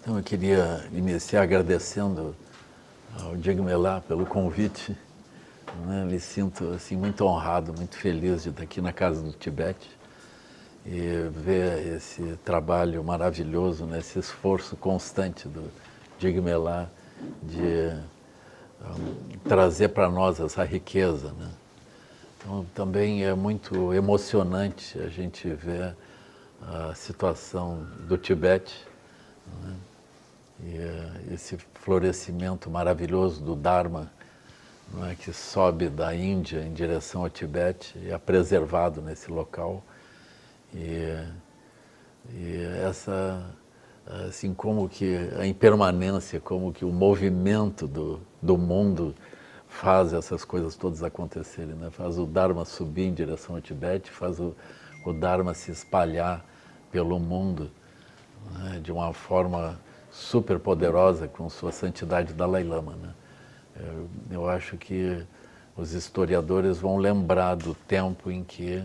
Então, eu queria iniciar agradecendo ao Jigme La pelo convite. Né? Me sinto assim, muito honrado, muito feliz de estar aqui na Casa do Tibete e ver esse trabalho maravilhoso, né? Esse esforço constante do Jigme La de trazer para nós essa riqueza. Né? Então, também é muito emocionante a gente ver a situação do Tibete, né? E esse florescimento maravilhoso do Dharma, não é, que sobe da Índia em direção ao Tibete e é preservado nesse local. E essa, assim, como que a impermanência, como que o movimento do mundo faz essas coisas todas acontecerem, né? Faz o Dharma subir em direção ao Tibete, faz o Dharma se espalhar pelo mundo, né? De uma forma super poderosa com sua santidade Dalai Lama, né? Eu acho que os historiadores vão lembrar do tempo em que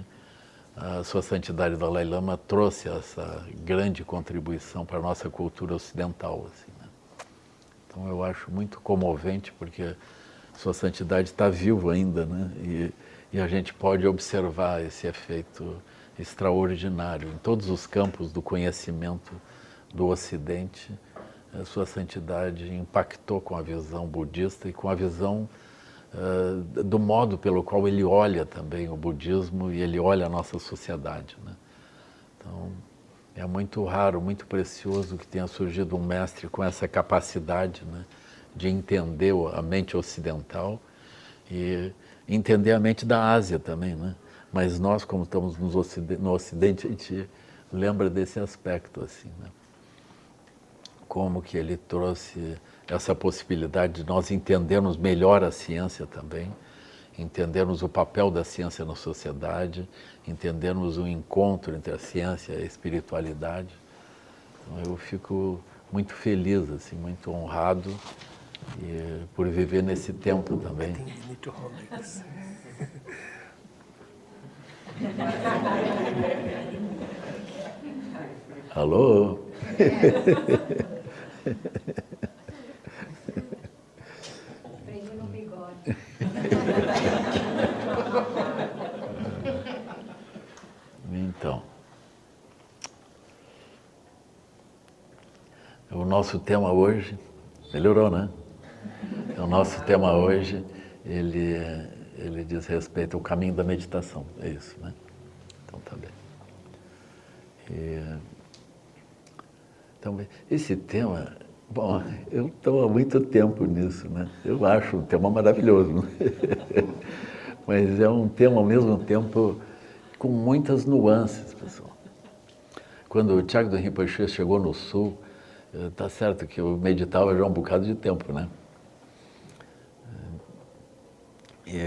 a sua santidade Dalai Lama trouxe essa grande contribuição para a nossa cultura ocidental, assim, né? Então eu acho muito comovente porque sua santidade está vivo ainda, né? E a gente pode observar esse efeito extraordinário em todos os campos do conhecimento do Ocidente. A sua santidade impactou com a visão budista e com a visão do modo pelo qual ele olha também o budismo e ele olha a nossa sociedade, né? Então, é muito raro, muito precioso que tenha surgido um mestre com essa capacidade, né, de entender a mente ocidental e entender a mente da Ásia também, né? Mas nós, como estamos no Ocidente, a gente lembra desse aspecto, assim, né? Como que ele trouxe essa possibilidade de nós entendermos melhor a ciência também, entendermos o papel da ciência na sociedade, entendermos o encontro entre a ciência e a espiritualidade. Então, eu fico muito feliz, assim, muito honrado por viver nesse tempo também. Alô? Prende no bigode. Então, o nosso tema hoje, melhorou, né? O nosso tema hoje, ele diz respeito ao caminho da meditação, é isso, né? Então tá bem. Então, esse tema, bom, eu estou há muito tempo nisso, né? Eu acho um tema maravilhoso, né? Mas é um tema, ao mesmo tempo, com muitas nuances, pessoal. Quando o Chagdud Rinpoche chegou no Sul, tá certo que eu meditava já há um bocado de tempo, né? E,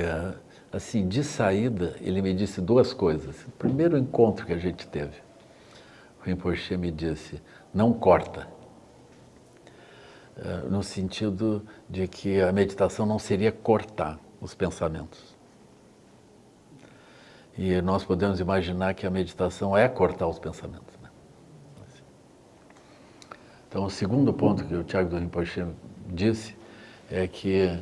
assim, de saída, ele me disse duas coisas. O primeiro encontro que a gente teve, o Rinpoche me disse, não corta. No sentido de que a meditação não seria cortar os pensamentos. E nós podemos imaginar que a meditação é cortar os pensamentos, né? Então, o segundo ponto que o Chagdud Rinpoche disse é que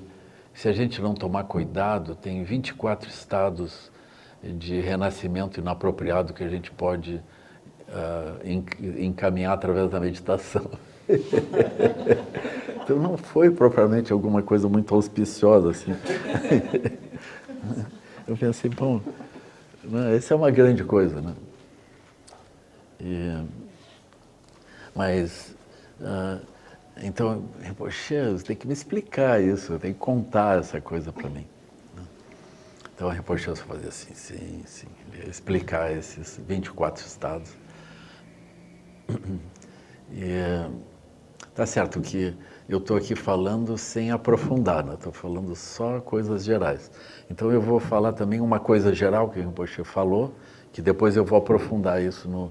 se a gente não tomar cuidado, tem 24 estados de renascimento inapropriado que a gente pode encaminhar através da meditação. Então não foi propriamente alguma coisa muito auspiciosa, assim. Eu pensei, bom, essa é uma grande coisa, né? Mas, então, Rinpoche, você tem que me explicar isso, tem que contar essa coisa para mim. Então, a Rinpoche só fazia assim, sim, ele ia explicar esses 24 estados. E tá certo que eu estou aqui falando sem aprofundar, né? Estou falando só coisas gerais. Então eu vou falar também uma coisa geral que o Rinpoche falou, que depois eu vou aprofundar isso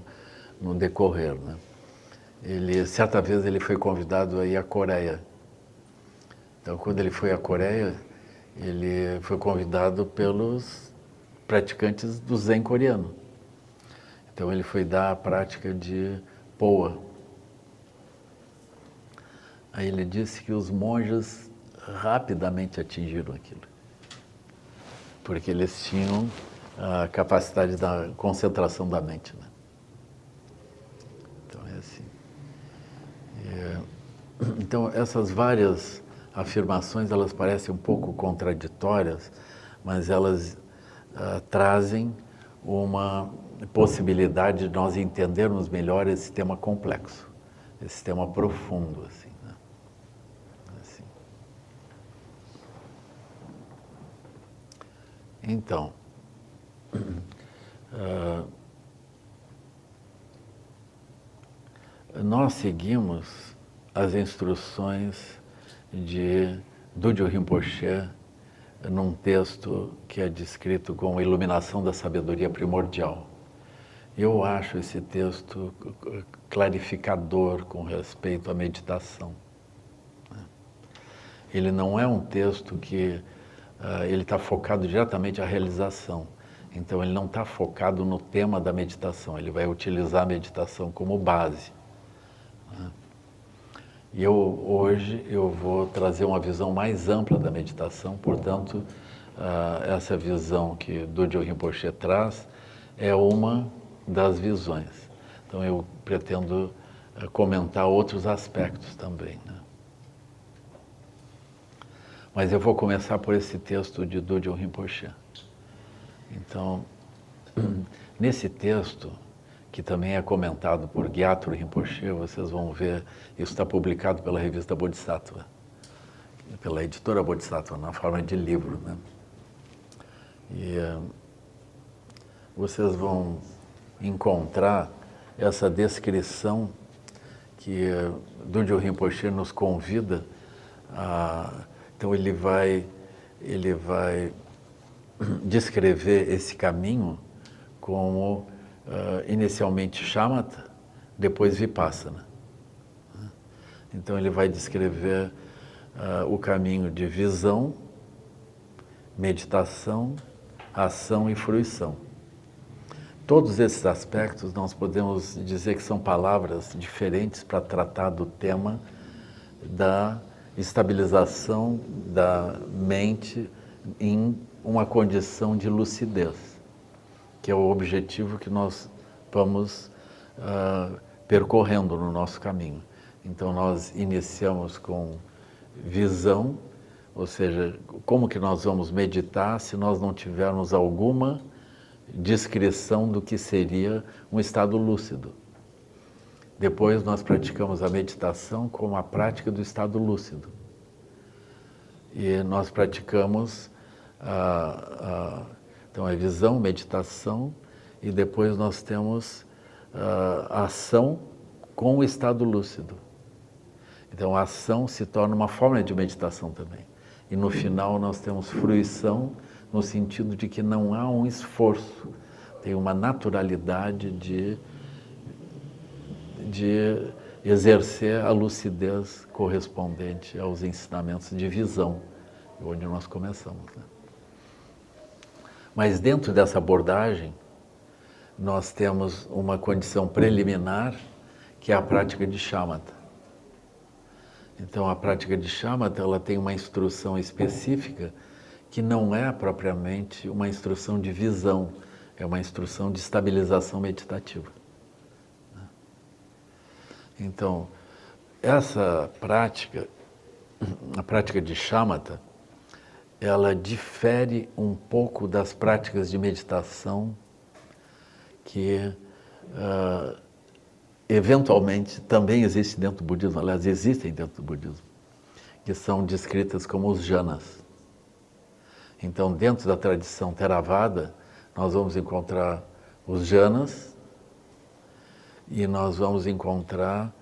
no decorrer, né? Certa vez ele foi convidado a ir à Coreia. Então quando ele foi à Coreia, ele foi convidado pelos praticantes do Zen coreano. Então ele foi dar a prática de Poa. Aí ele disse que os monges rapidamente atingiram aquilo, porque eles tinham a capacidade da concentração da mente, né? Então é assim. Então essas várias afirmações, elas parecem um pouco contraditórias, mas elas trazem uma possibilidade de nós entendermos melhor esse tema complexo, esse tema profundo, assim, né? Assim. Então, nós seguimos as instruções de Dudjom Rinpoche num texto que é descrito como Iluminação da Sabedoria Primordial. Eu acho esse texto clarificador com respeito à meditação. Ele não é um texto que ele está focado diretamente à realização. Então ele não está focado no tema da meditação, ele vai utilizar a meditação como base. E hoje eu vou trazer uma visão mais ampla da meditação, portanto, essa visão que Dudjom Rinpoche traz é uma das visões. Então eu pretendo comentar outros aspectos também, né? Mas eu vou começar por esse texto de Dudjom Rinpoche. Então, nesse texto, que também é comentado por Gyatro Rinpoche, vocês vão ver, isso está publicado pela revista Bodhisattva, pela editora Bodhisattva, na forma de livro, né? E vocês vão encontrar essa descrição que Dudjom Rinpoche nos convida a... Então ele vai descrever esse caminho como inicialmente shamatha, depois vipassana. Então ele vai descrever o caminho de visão, meditação, ação e fruição. Todos esses aspectos nós podemos dizer que são palavras diferentes para tratar do tema da estabilização da mente em uma condição de lucidez, que é o objetivo que nós vamos percorrendo no nosso caminho. Então nós iniciamos com visão, ou seja, como que nós vamos meditar se nós não tivermos alguma descrição do que seria um estado lúcido. Depois nós praticamos a meditação como a prática do estado lúcido. E nós praticamos então a visão, meditação, e depois nós temos a ação com o estado lúcido. Então a ação se torna uma forma de meditação também. E no final nós temos fruição, no sentido de que não há um esforço, tem uma naturalidade de exercer a lucidez correspondente aos ensinamentos de visão, onde nós começamos, né? Mas dentro dessa abordagem, nós temos uma condição preliminar, que é a prática de shamatha. Então a prática de shamatha, ela tem uma instrução específica que não é propriamente uma instrução de visão, é uma instrução de estabilização meditativa. Então, essa prática, a prática de shamatha, ela difere um pouco das práticas de meditação que eventualmente também existem dentro do budismo, aliás, existem dentro do budismo, que são descritas como os jhanas. Então, dentro da tradição Theravada, nós vamos encontrar os jhanas e nós vamos encontrar,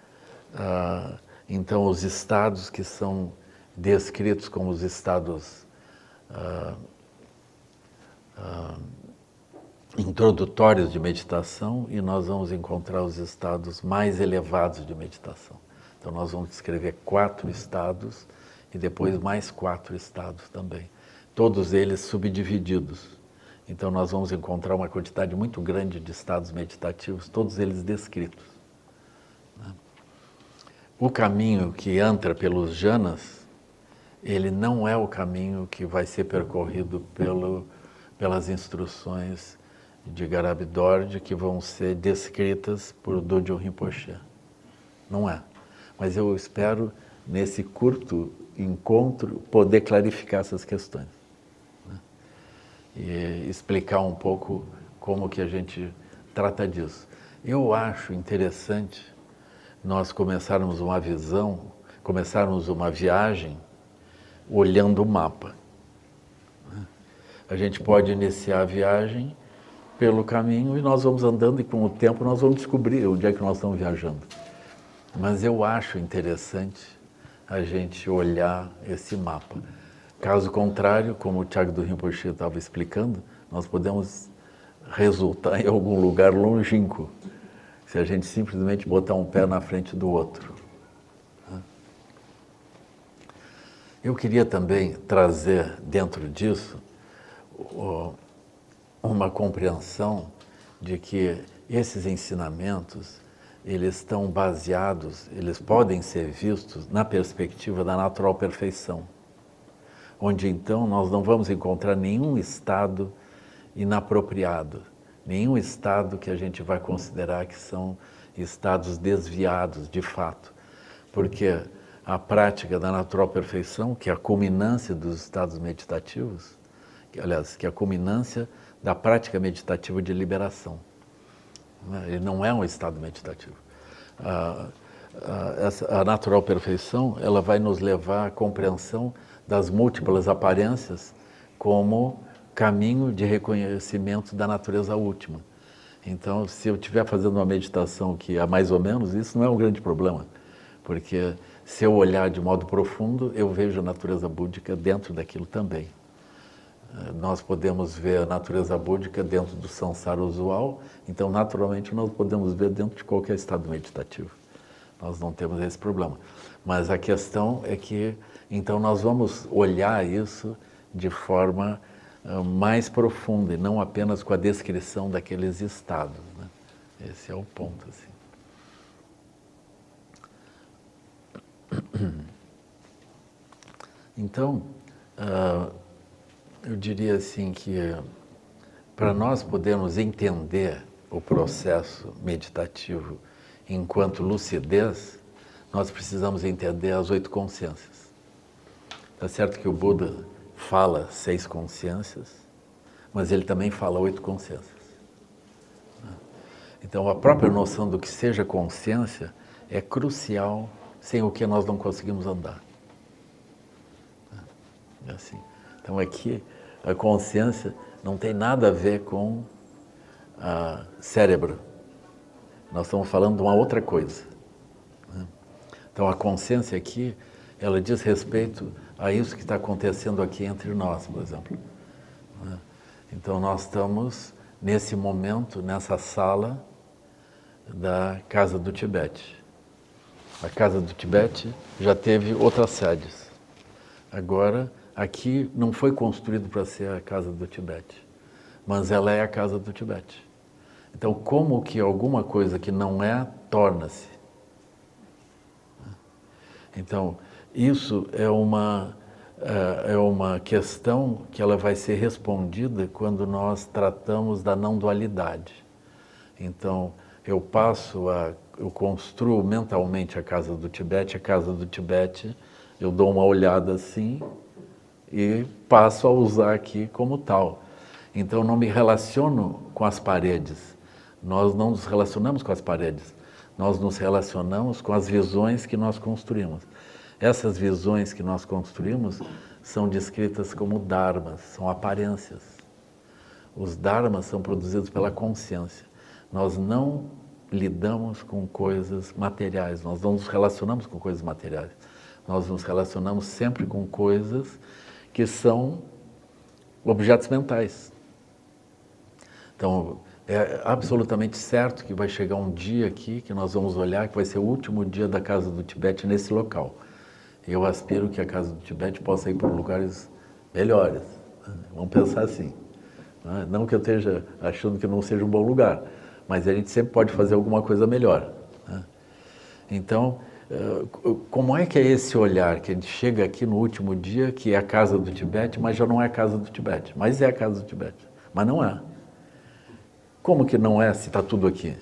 então, os estados que são descritos como os estados introdutórios de meditação, e nós vamos encontrar os estados mais elevados de meditação. Então nós vamos descrever 4 estados e depois mais 4 estados também, todos eles subdivididos. Então nós vamos encontrar uma quantidade muito grande de estados meditativos, todos eles descritos, né? o caminho que entra pelos Janas, ele não é o caminho que vai ser percorrido pelas instruções de Garabandorje que vão ser descritas por Dodjom Rinpoche. Não é. Mas eu espero, nesse curto encontro, poder clarificar essas questões, né? E explicar um pouco como que a gente trata disso. Eu acho interessante nós começarmos uma visão, começarmos uma viagem olhando o mapa. A gente pode iniciar a viagem pelo caminho e nós vamos andando e com o tempo nós vamos descobrir onde é que nós estamos viajando. Mas eu acho interessante a gente olhar esse mapa. Caso contrário, como o Thiago do Rinpoche estava explicando, nós podemos resultar em algum lugar longínquo, se a gente simplesmente botar um pé na frente do outro. Eu queria também trazer dentro disso uma compreensão de que esses ensinamentos, eles estão baseados, eles podem ser vistos na perspectiva da natural perfeição, onde então nós não vamos encontrar nenhum estado inapropriado, nenhum estado que a gente vai considerar que são estados desviados de fato, porque a prática da natural perfeição, que é a culminância dos estados meditativos, que é a culminância da prática meditativa de liberação. Ele não é um estado meditativo. A natural perfeição, ela vai nos levar à compreensão das múltiplas aparências como caminho de reconhecimento da natureza última. Então, se eu estiver fazendo uma meditação que é mais ou menos, isso não é um grande problema, porque se eu olhar de modo profundo, eu vejo a natureza búdica dentro daquilo também. Nós podemos ver a natureza búdica dentro do samsara usual, então naturalmente nós podemos ver dentro de qualquer estado meditativo. Nós não temos esse problema. Mas a questão é que, então nós vamos olhar isso de forma mais profunda e não apenas com a descrição daqueles estados, né? Esse é o ponto, assim. Então, eu diria assim que para nós podermos entender o processo meditativo enquanto lucidez, nós precisamos entender as 8 consciências. Tá certo que o Buda fala 6 consciências, mas ele também fala 8 consciências. Então a própria noção do que seja consciência é crucial, sem o que nós não conseguimos andar. É assim. Então aqui a consciência não tem nada a ver com cérebro. Nós estamos falando de uma outra coisa, né? Então a consciência aqui, ela diz respeito a isso que está acontecendo aqui entre nós, por exemplo, né? Então nós estamos nesse momento, nessa sala da Casa do Tibete. A Casa do Tibete já teve outras sedes. Agora, aqui não foi construído para ser a Casa do Tibete, mas ela é a Casa do Tibete. Então, como que alguma coisa que não é, torna-se? Então, isso é uma questão que ela vai ser respondida quando nós tratamos da não dualidade. Então, eu construo mentalmente a Casa do Tibete, eu dou uma olhada assim e passo a usar aqui como tal. Então, não me relaciono com as paredes. Nós não nos relacionamos com as paredes. Nós nos relacionamos com as visões que nós construímos. Essas visões que nós construímos são descritas como dharmas, são aparências. Os dharmas são produzidos pela consciência. Nós não lidamos com coisas materiais, nós não nos relacionamos com coisas materiais. Nós nos relacionamos sempre com coisas que são objetos mentais. Então, é absolutamente certo que vai chegar um dia aqui que nós vamos olhar, que vai ser o último dia da Casa do Tibete nesse local. Eu aspiro que a Casa do Tibete possa ir para lugares melhores. Vamos pensar assim. Não que eu esteja achando que não seja um bom lugar, mas a gente sempre pode fazer alguma coisa melhor. Então, como é que é esse olhar que a gente chega aqui no último dia, que é a casa do Tibete, mas já não é a casa do Tibete, mas é a casa do Tibete, mas não é. Como que não é se está tudo aqui?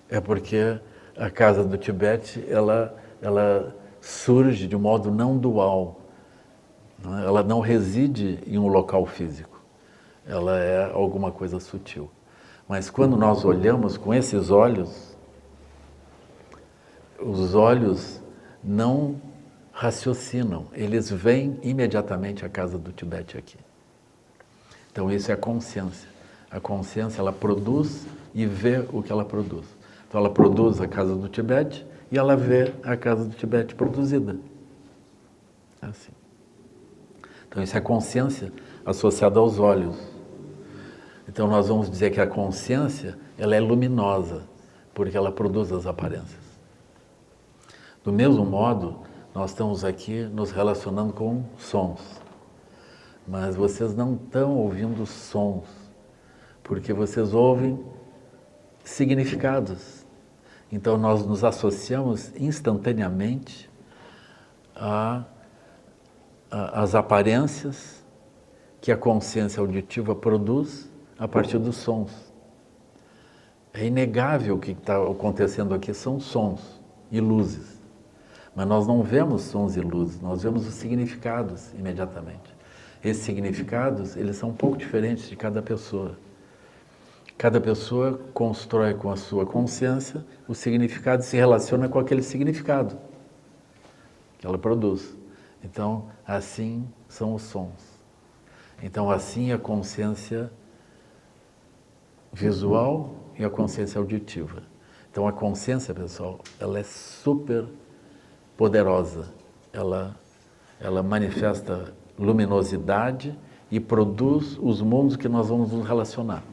É porque a casa do Tibete, ela surge de um modo não dual, não é? Ela não reside em um local físico, ela é alguma coisa sutil. Mas quando nós olhamos com esses olhos, os olhos não raciocinam, eles veem imediatamente a casa do Tibete aqui. Então isso é a consciência. A consciência, ela produz e vê o que ela produz. Então ela produz a casa do Tibete e ela vê a casa do Tibete produzida. É assim. Então isso é consciência associada aos olhos. Então nós vamos dizer que a consciência, ela é luminosa, porque ela produz as aparências. Do mesmo modo, nós estamos aqui nos relacionando com sons. Mas vocês não estão ouvindo sons, porque vocês ouvem significados. Então nós nos associamos instantaneamente às aparências que a consciência auditiva produz a partir dos sons. É inegável que o que está acontecendo aqui são sons e luzes. Mas nós não vemos sons e luzes, nós vemos os significados imediatamente. Esses significados, eles são um pouco diferentes de cada pessoa. Cada pessoa constrói com a sua consciência o significado e se relaciona com aquele significado que ela produz. Então, assim são os sons. Então, assim a consciência visual e a consciência auditiva. Então, a consciência, pessoal, ela é super poderosa. Ela manifesta luminosidade e produz os mundos que nós vamos nos relacionar.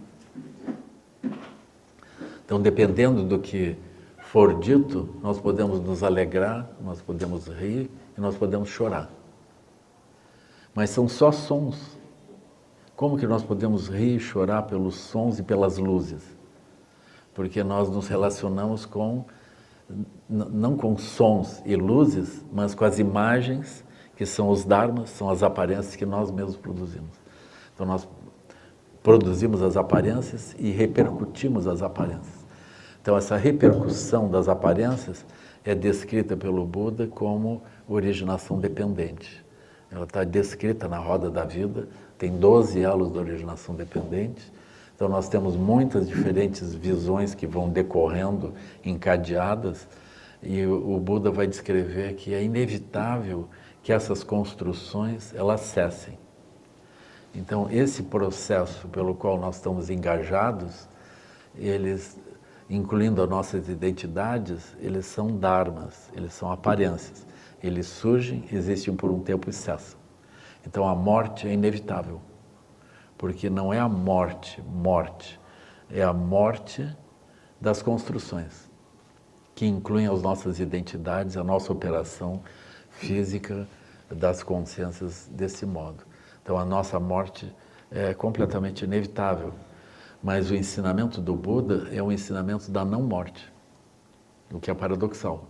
Então, dependendo do que for dito, nós podemos nos alegrar, nós podemos rir e nós podemos chorar. Mas são só sons. Como que nós podemos rir e chorar pelos sons e pelas luzes? Porque nós nos relacionamos não com sons e luzes, mas com as imagens que são os dharmas, são as aparências que nós mesmos produzimos. Então nós produzimos as aparências e repercutimos as aparências. Então essa repercussão das aparências é descrita pelo Buda como originação dependente. Ela está descrita na roda da vida, tem 12 elos de originação dependente. Então nós temos muitas diferentes visões que vão decorrendo, encadeadas, e o Buda vai descrever que é inevitável que essas construções elas cessem. Então esse processo pelo qual nós estamos engajados, eles, incluindo as nossas identidades, eles são dharmas, eles são aparências. Eles surgem, existem por um tempo e cessam. Então a morte é inevitável. Porque não é a morte, é a morte das construções, que incluem as nossas identidades, a nossa operação física das consciências desse modo. Então a nossa morte é completamente inevitável, mas o ensinamento do Buda é um ensinamento da não morte, o que é paradoxal,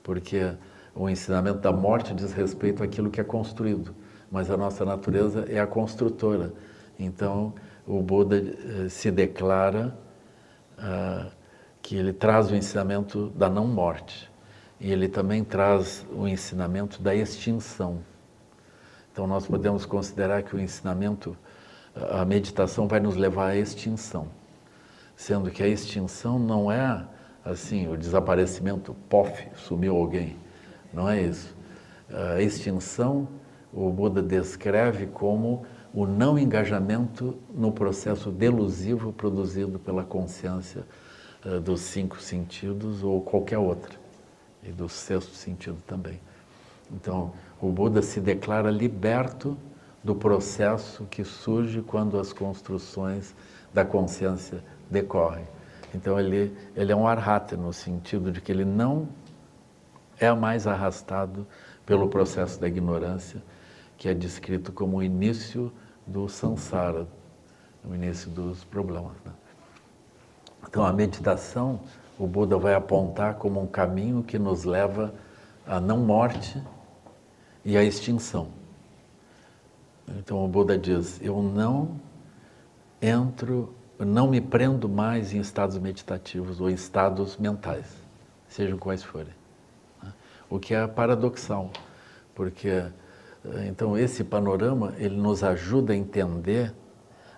porque o ensinamento da morte diz respeito àquilo que é construído, mas a nossa natureza é a construtora. Então, o Buda se declara que ele traz o ensinamento da não-morte. E ele também traz o ensinamento da extinção. Então, nós podemos considerar que o ensinamento, a meditação vai nos levar à extinção. Sendo que a extinção não é, assim, o desaparecimento, pof, sumiu alguém. Não é isso. A extinção, o Buda descreve como o não engajamento no processo delusivo produzido pela consciência dos 5 sentidos ou qualquer outra, e do 6º sentido também. Então, o Buda se declara liberto do processo que surge quando as construções da consciência decorrem. Então, ele é um arhata, no sentido de que ele não é mais arrastado pelo processo da ignorância, que é descrito como o início do samsara, o início dos problemas, né? Então a meditação o Buda vai apontar como um caminho que nos leva à não morte e à extinção. Então o Buda diz, eu não me prendo mais em estados meditativos ou em estados mentais, sejam quais forem. O que é paradoxal, porque então esse panorama ele nos ajuda a entender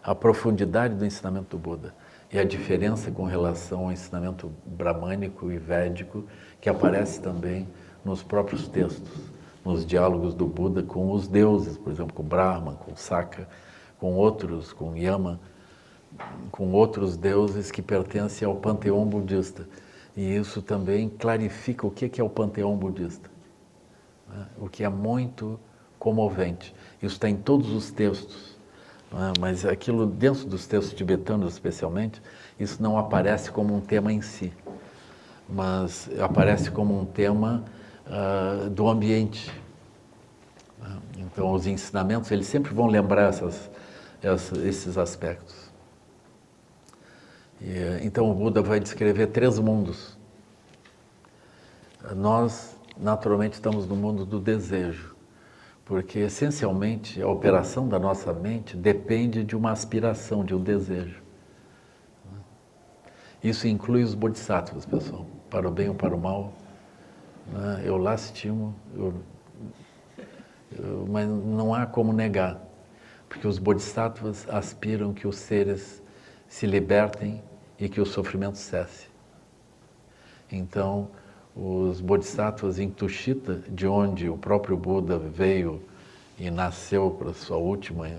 a profundidade do ensinamento do Buda e a diferença com relação ao ensinamento bramânico e védico que aparece também nos próprios textos, nos diálogos do Buda com os deuses, por exemplo, com Brahma, com Sakka, com outros, com Yama, com outros deuses que pertencem ao panteão budista. E isso também clarifica o que é o panteão budista, né? O que é muito comovente. Isso está em todos os textos, né? Mas aquilo dentro dos textos tibetanos especialmente, isso não aparece como um tema em si, mas aparece como um tema do ambiente. Então os ensinamentos eles sempre vão lembrar esses aspectos. Então o Buda vai descrever 3 mundos. Nós, naturalmente, estamos no mundo do desejo, porque, essencialmente, a operação da nossa mente depende de uma aspiração, de um desejo. Isso inclui os bodhisattvas, pessoal, para o bem ou para o mal. Eu lastimo, mas não há como negar, porque os bodhisattvas aspiram que os seres se libertem e que o sofrimento cesse. Então, os bodhisattvas em Tushita, de onde o próprio Buda veio e nasceu para sua última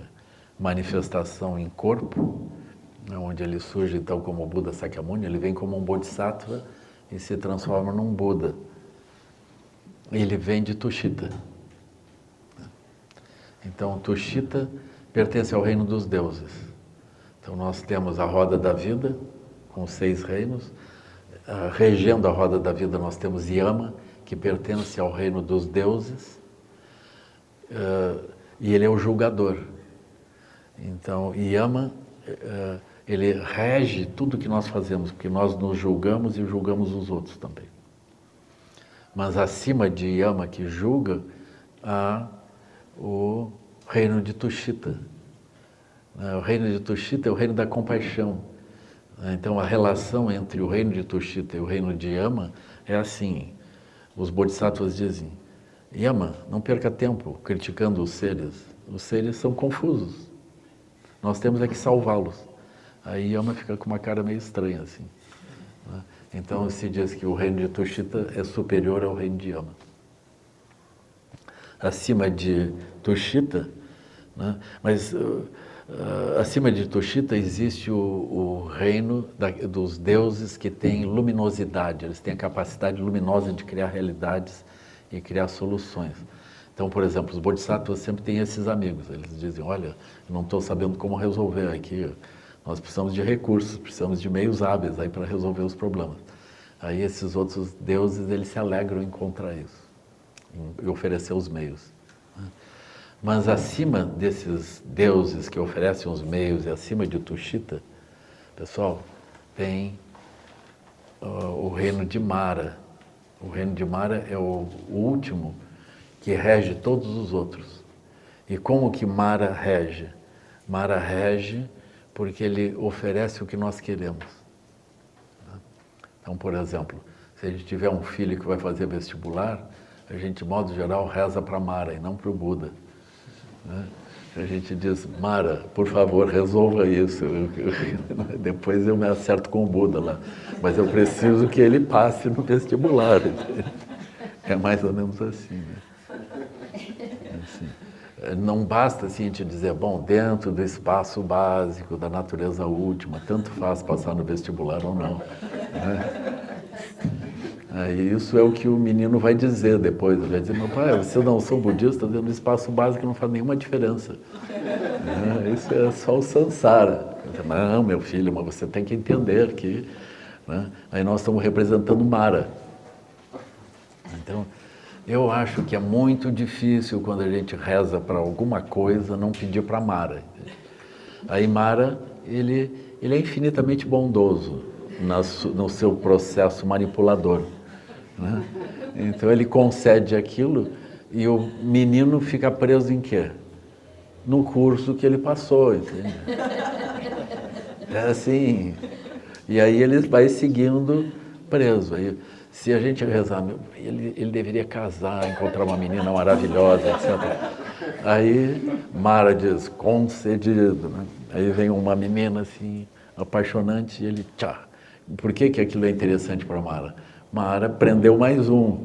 manifestação em corpo, onde ele surge então como Buda Sakyamuni, ele vem como um bodhisattva e se transforma num Buda. Ele vem de Tushita. Então, Tushita pertence ao reino dos deuses. Então nós temos a roda da vida, com 6 reinos. Regendo a roda da vida nós temos Yama, que pertence ao reino dos deuses, e ele é o julgador. Então Yama, ele rege tudo que nós fazemos, porque nós nos julgamos e julgamos os outros também. Mas acima de Yama, que julga, há o reino de Tushita. O reino de Tushita é o reino da compaixão. Então a relação entre o reino de Tushita e o reino de Yama é assim. Os bodhisattvas dizem, Yama, não perca tempo criticando os seres são confusos, nós temos é que salvá-los. Aí Yama fica com uma cara meio estranha assim, né? Então se diz que o reino de Tushita é superior ao reino de Yama. Acima de Tushita, né? Mas acima de Tushita existe o reino dos deuses que têm luminosidade, eles têm a capacidade luminosa de criar realidades e criar soluções. Então, por exemplo, os bodhisattvas sempre têm esses amigos, eles dizem, olha, eu não estou sabendo como resolver aqui, nós precisamos de recursos, precisamos de meios hábeis aí para resolver os problemas. Aí esses outros deuses, eles se alegram em encontrar isso, em oferecer os meios. Mas acima desses deuses que oferecem os meios e acima de Tushita, pessoal, tem o reino de Mara. O reino de Mara é o último que rege todos os outros. E como que Mara rege? Mara rege porque ele oferece o que nós queremos. Então, por exemplo, se a gente tiver um filho que vai fazer vestibular, a gente, de modo geral, reza para Mara e não para o Buda. A gente diz, Mara, por favor, resolva isso. Depois eu me acerto com o Buda lá. Mas eu preciso que ele passe no vestibular. É mais ou menos assim, né? Assim, não basta assim a gente dizer, bom, dentro do espaço básico, da natureza última, tanto faz passar no vestibular ou não, né? Isso é o que o menino vai dizer depois. Ele vai dizer, meu pai, você não sou budista, no espaço básico não faz nenhuma diferença. Isso é só o samsara. Não, meu filho, mas você tem que entender que... Né? Aí nós estamos representando Mara. Então, eu acho que é muito difícil quando a gente reza para alguma coisa não pedir para Mara. Aí Mara, ele é infinitamente bondoso. no seu processo manipulador, né? Então ele concede aquilo e o menino fica preso em quê? No curso que ele passou, entende? É assim. E aí ele vai seguindo preso. Aí, se a gente rezar, ele deveria casar, encontrar uma menina maravilhosa, etc. Aí Mara diz, concedido, né? Aí vem uma menina assim, apaixonante, e ele, tchá. Por que que aquilo é interessante para Mara? Mara prendeu mais um.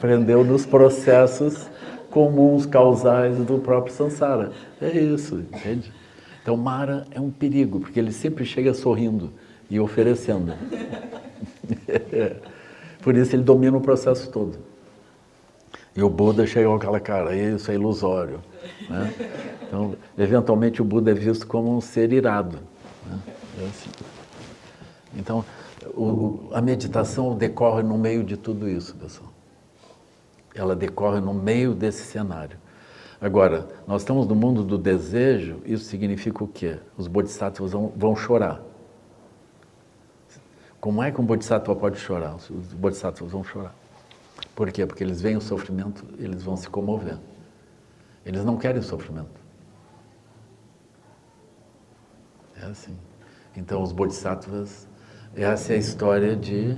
Prendeu nos processos comuns, causais do próprio Sansara. É isso, entende? Então Mara é um perigo, porque ele sempre chega sorrindo e oferecendo. Por isso ele domina o processo todo. E o Buda chega com aquela cara, isso é ilusório, né? Então, eventualmente o Buda é visto como um ser irado, né? É assim. Então, a meditação decorre no meio de tudo isso, pessoal. Ela decorre no meio desse cenário. Agora, nós estamos no mundo do desejo, isso significa o quê? Os bodhisattvas vão chorar. Como é que um bodhisattva pode chorar? Os bodhisattvas vão chorar. Por quê? Porque eles veem o sofrimento, eles vão se comover. Eles não querem sofrimento. É assim. Então, os bodhisattvas, essa é a história de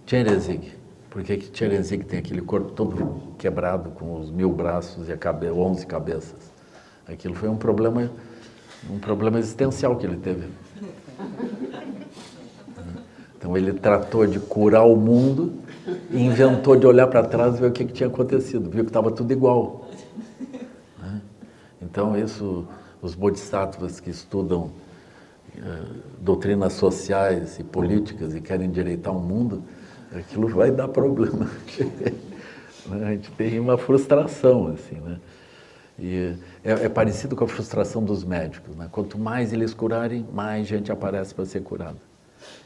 Chenrezig. Por que Chenrezig tem aquele corpo todo quebrado, com os 1000 braços e 11 cabeças? Aquilo foi um problema existencial que ele teve. Então ele tratou de curar o mundo e inventou de olhar para trás e ver o que tinha acontecido. Viu que estava tudo igual. Então isso, os bodhisattvas que estudam doutrinas sociais e políticas e querem endireitar o mundo, aquilo vai dar problema. A gente tem uma frustração, assim, né? E é parecido com a frustração dos médicos, né? Quanto mais eles curarem, mais gente aparece para ser curada.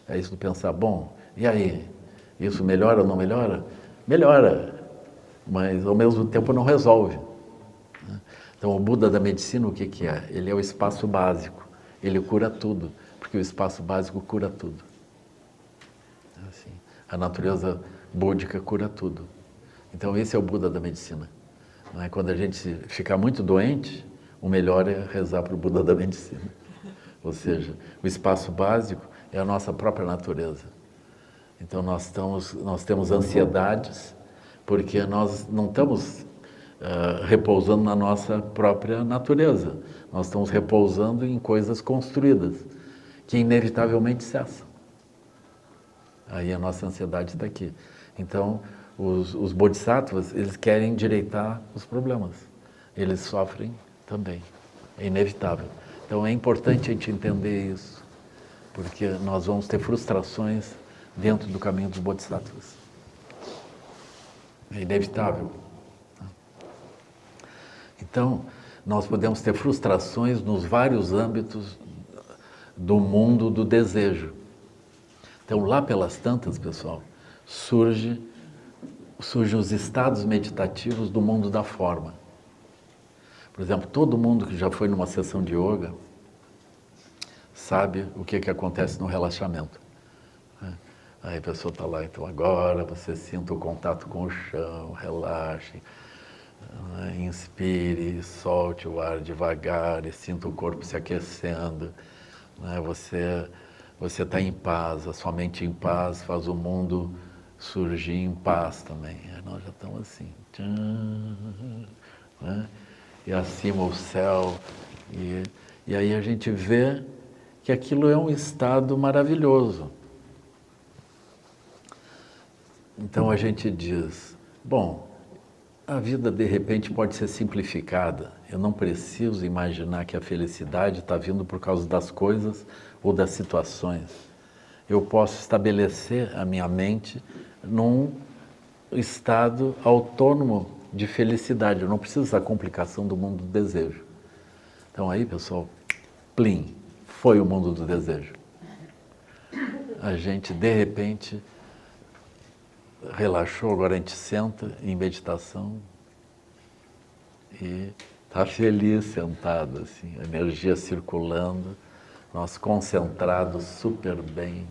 É isso de pensar, bom, e aí? Isso melhora ou não melhora? Melhora, mas ao mesmo tempo não resolve. Então o Buda da medicina, o que é? Ele é o espaço básico, ele cura tudo, porque o espaço básico cura tudo. Assim, a natureza búdica cura tudo. Então esse é o Buda da medicina. Quando a gente ficar muito doente, o melhor é rezar para o Buda da medicina. Ou seja, o espaço básico é a nossa própria natureza. Então nós temos ansiedades porque nós não estamos repousando na nossa própria natureza. Nós estamos repousando em coisas construídas, que inevitavelmente cessam. Aí a nossa ansiedade está aqui. Então, os bodhisattvas, eles querem endireitar os problemas. Eles sofrem também. É inevitável. Então é importante a gente entender isso, porque nós vamos ter frustrações dentro do caminho dos bodhisattvas. É inevitável. Então, nós podemos ter frustrações nos vários âmbitos do mundo do desejo. Então, lá pelas tantas, pessoal, surgem os estados meditativos do mundo da forma. Por exemplo, todo mundo que já foi numa sessão de yoga sabe o que acontece no relaxamento. Aí a pessoa está lá, então agora você sinta o contato com o chão, relaxe, inspire, solte o ar devagar e sinta o corpo se aquecendo. Você está em paz, a sua mente em paz faz o mundo surgir em paz também. Nós já estamos assim. E acima o céu. E aí a gente vê que aquilo é um estado maravilhoso. Então a gente diz, bom, a vida de repente pode ser simplificada. Eu não preciso imaginar que a felicidade está vindo por causa das coisas ou das situações. Eu posso estabelecer a minha mente num estado autônomo de felicidade. Eu não preciso dessa complicação do mundo do desejo. Então aí, pessoal, plim, foi o mundo do desejo. A gente, de repente, relaxou, agora a gente senta em meditação e está feliz sentado, assim, a energia circulando, nós concentrados super bem,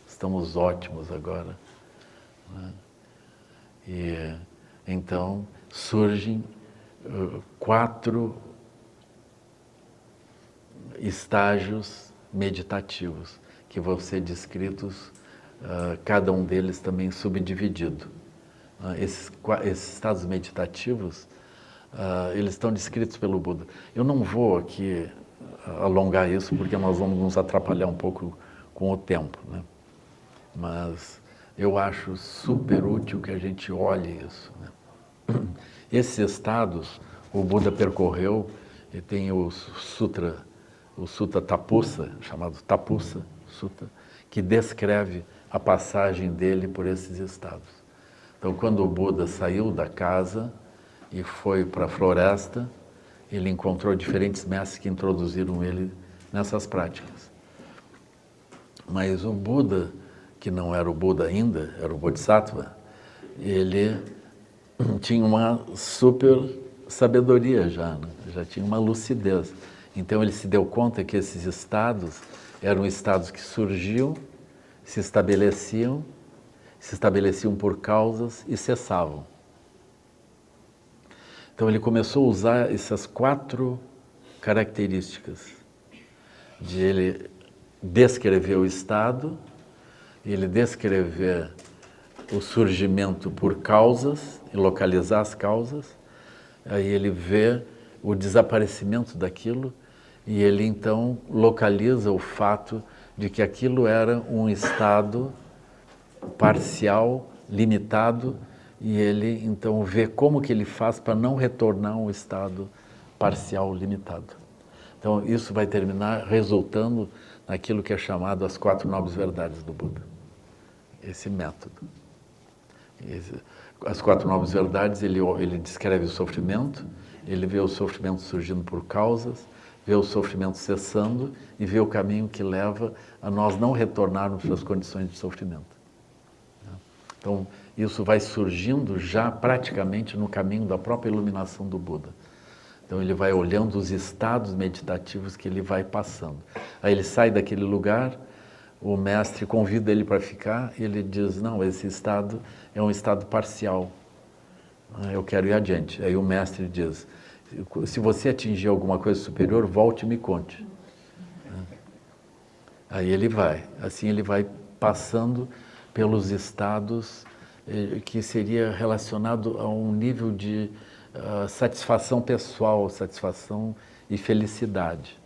estamos ótimos agora, né? E então surgem 4 estágios meditativos que vão ser descritos, cada um deles também subdividido. Esses estados meditativos, eles estão descritos pelo Buda. Eu não vou aqui alongar isso, porque nós vamos nos atrapalhar um pouco com o tempo, né? Mas eu acho super útil que a gente olhe isso, né? Esses estados, o Buda percorreu, e tem o Sutta Tapussa, chamado Tapussa Sutta, que descreve a passagem dele por esses estados. Então, quando o Buda saiu da casa e foi para a floresta, ele encontrou diferentes mestres que introduziram ele nessas práticas. Mas o Buda, que não era o Buda ainda, era o Bodhisattva, ele tinha uma super sabedoria já, né? Já tinha uma lucidez. Então ele se deu conta que esses estados eram estados que surgiam, se estabeleciam por causas e cessavam. Então ele começou a usar essas 4 características de ele descrever o estado, ele descrever o surgimento por causas e localizar as causas, aí ele vê o desaparecimento daquilo e ele então localiza o fato de que aquilo era um estado parcial, limitado, e ele então vê como que ele faz para não retornar a um estado parcial, limitado. Então isso vai terminar resultando naquilo que é chamado as 4 nobres verdades do Buda. Esse método. As 4 nobres verdades, ele descreve o sofrimento, ele vê o sofrimento surgindo por causas, vê o sofrimento cessando e vê o caminho que leva a nós não retornarmos para as condições de sofrimento. Então, isso vai surgindo já praticamente no caminho da própria iluminação do Buda. Então, ele vai olhando os estados meditativos que ele vai passando. Aí ele sai daquele lugar, o mestre convida ele para ficar, e ele diz, não, esse estado é um estado parcial, eu quero ir adiante. Aí o mestre diz, se você atingir alguma coisa superior, volte e me conte. Aí ele vai, assim ele vai passando pelos estados que seria relacionado a um nível de satisfação pessoal, satisfação e felicidade.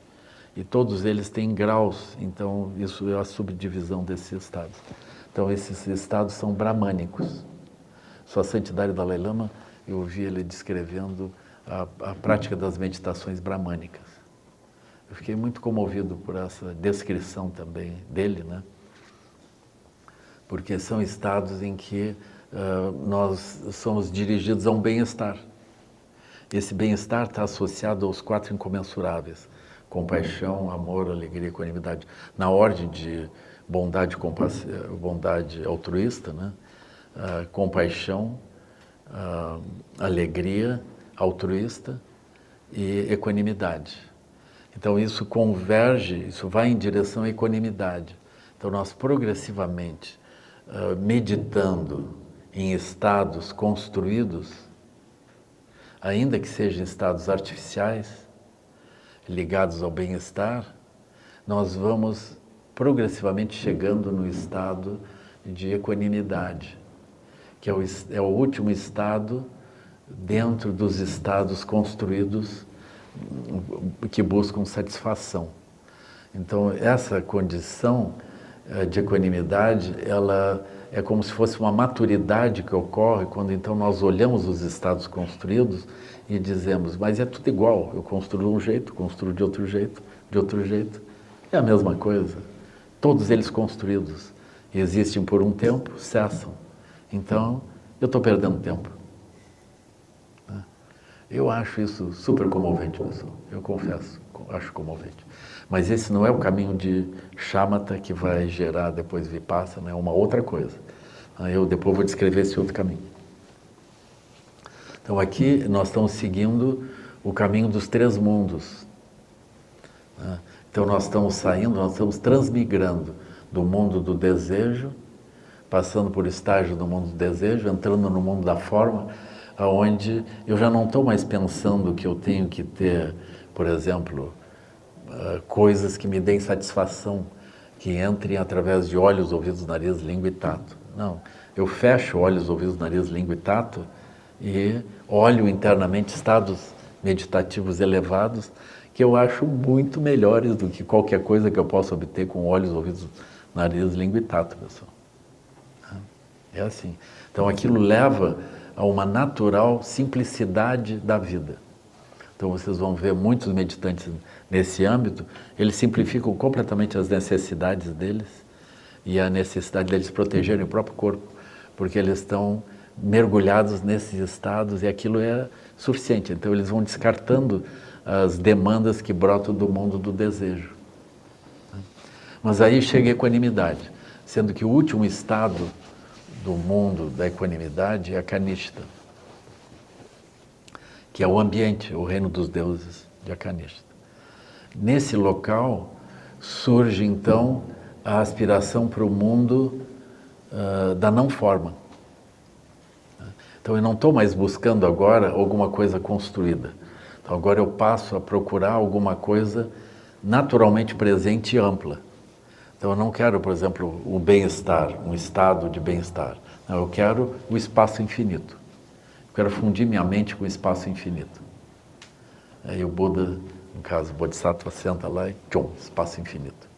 E todos eles têm graus, então isso é a subdivisão desses estados. Então esses estados são brahmânicos. Sua Santidade Dalai Lama, eu ouvi ele descrevendo a prática das meditações brahmânicas. Eu fiquei muito comovido por essa descrição também dele, né? Porque são estados em que nós somos dirigidos a um bem-estar. Esse bem-estar está associado aos 4 incomensuráveis: compaixão, amor, alegria e equanimidade. Na ordem de bondade altruísta, né? Compaixão, alegria altruísta e equanimidade. Então isso converge, isso vai em direção à equanimidade. Então nós progressivamente, meditando em estados construídos, ainda que sejam estados artificiais, ligados ao bem-estar, nós vamos progressivamente chegando no estado de equanimidade, que é o último estado dentro dos estados construídos que buscam satisfação. Então, essa condição de equanimidade, ela é como se fosse uma maturidade que ocorre quando então nós olhamos os estados construídos e dizemos, mas é tudo igual, eu construo de um jeito, construo de outro jeito, é a mesma coisa. Todos eles construídos existem por um tempo, cessam. Então, eu estou perdendo tempo. Eu acho isso super comovente, pessoal. Eu confesso, acho comovente. Mas esse não é o caminho de shamatha que vai gerar depois vipassana, é uma outra coisa. Eu depois vou descrever esse outro caminho. Então aqui nós estamos seguindo o caminho dos 3 mundos. Então nós estamos saindo, nós estamos transmigrando do mundo do desejo, passando por estágio do mundo do desejo, entrando no mundo da forma, onde eu já não estou mais pensando que eu tenho que ter, por exemplo, coisas que me deem satisfação, que entrem através de olhos, ouvidos, nariz, língua e tato. Não, eu fecho olhos, ouvidos, nariz, língua e tato e olho internamente estados meditativos elevados que eu acho muito melhores do que qualquer coisa que eu possa obter com olhos, ouvidos, nariz, língua e tato, pessoal. É assim. Então aquilo leva a uma natural simplicidade da vida. Então vocês vão ver muitos meditantes nesse âmbito, eles simplificam completamente as necessidades deles e a necessidade deles protegerem o próprio corpo, porque eles estão mergulhados nesses estados e aquilo é suficiente. Então eles vão descartando as demandas que brotam do mundo do desejo. Mas aí chega a equanimidade, sendo que o último estado do mundo da equanimidade é a Kanishta, que é o ambiente, o reino dos deuses de Akanishta. Nesse local surge então a aspiração para o mundo da não forma. Então eu não estou mais buscando agora alguma coisa construída. Então agora eu passo a procurar alguma coisa naturalmente presente e ampla. Então eu não quero, por exemplo, o bem-estar, um estado de bem-estar. Não, eu quero o espaço infinito. Eu quero fundir minha mente com o espaço infinito. Aí o Buda, no caso, o Bodhisattva senta lá e tchum, espaço infinito.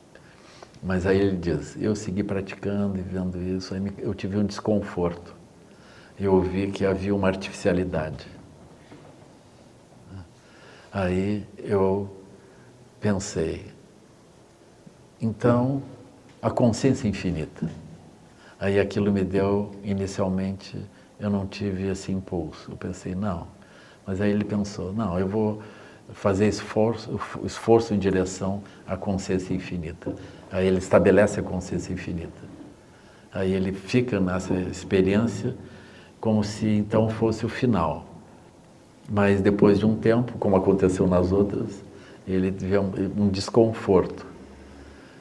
Mas aí ele diz, eu segui praticando e vendo isso, aí eu tive um desconforto. Eu vi que havia uma artificialidade. Aí eu pensei, então, a consciência infinita. Aí aquilo me deu, inicialmente, eu não tive esse impulso. Eu pensei, não. Mas aí ele pensou, não, eu vou fazer esforço em direção à consciência infinita. Aí ele estabelece a consciência infinita. Aí ele fica nessa experiência como se então fosse o final. Mas depois de um tempo, como aconteceu nas outras, ele teve um desconforto.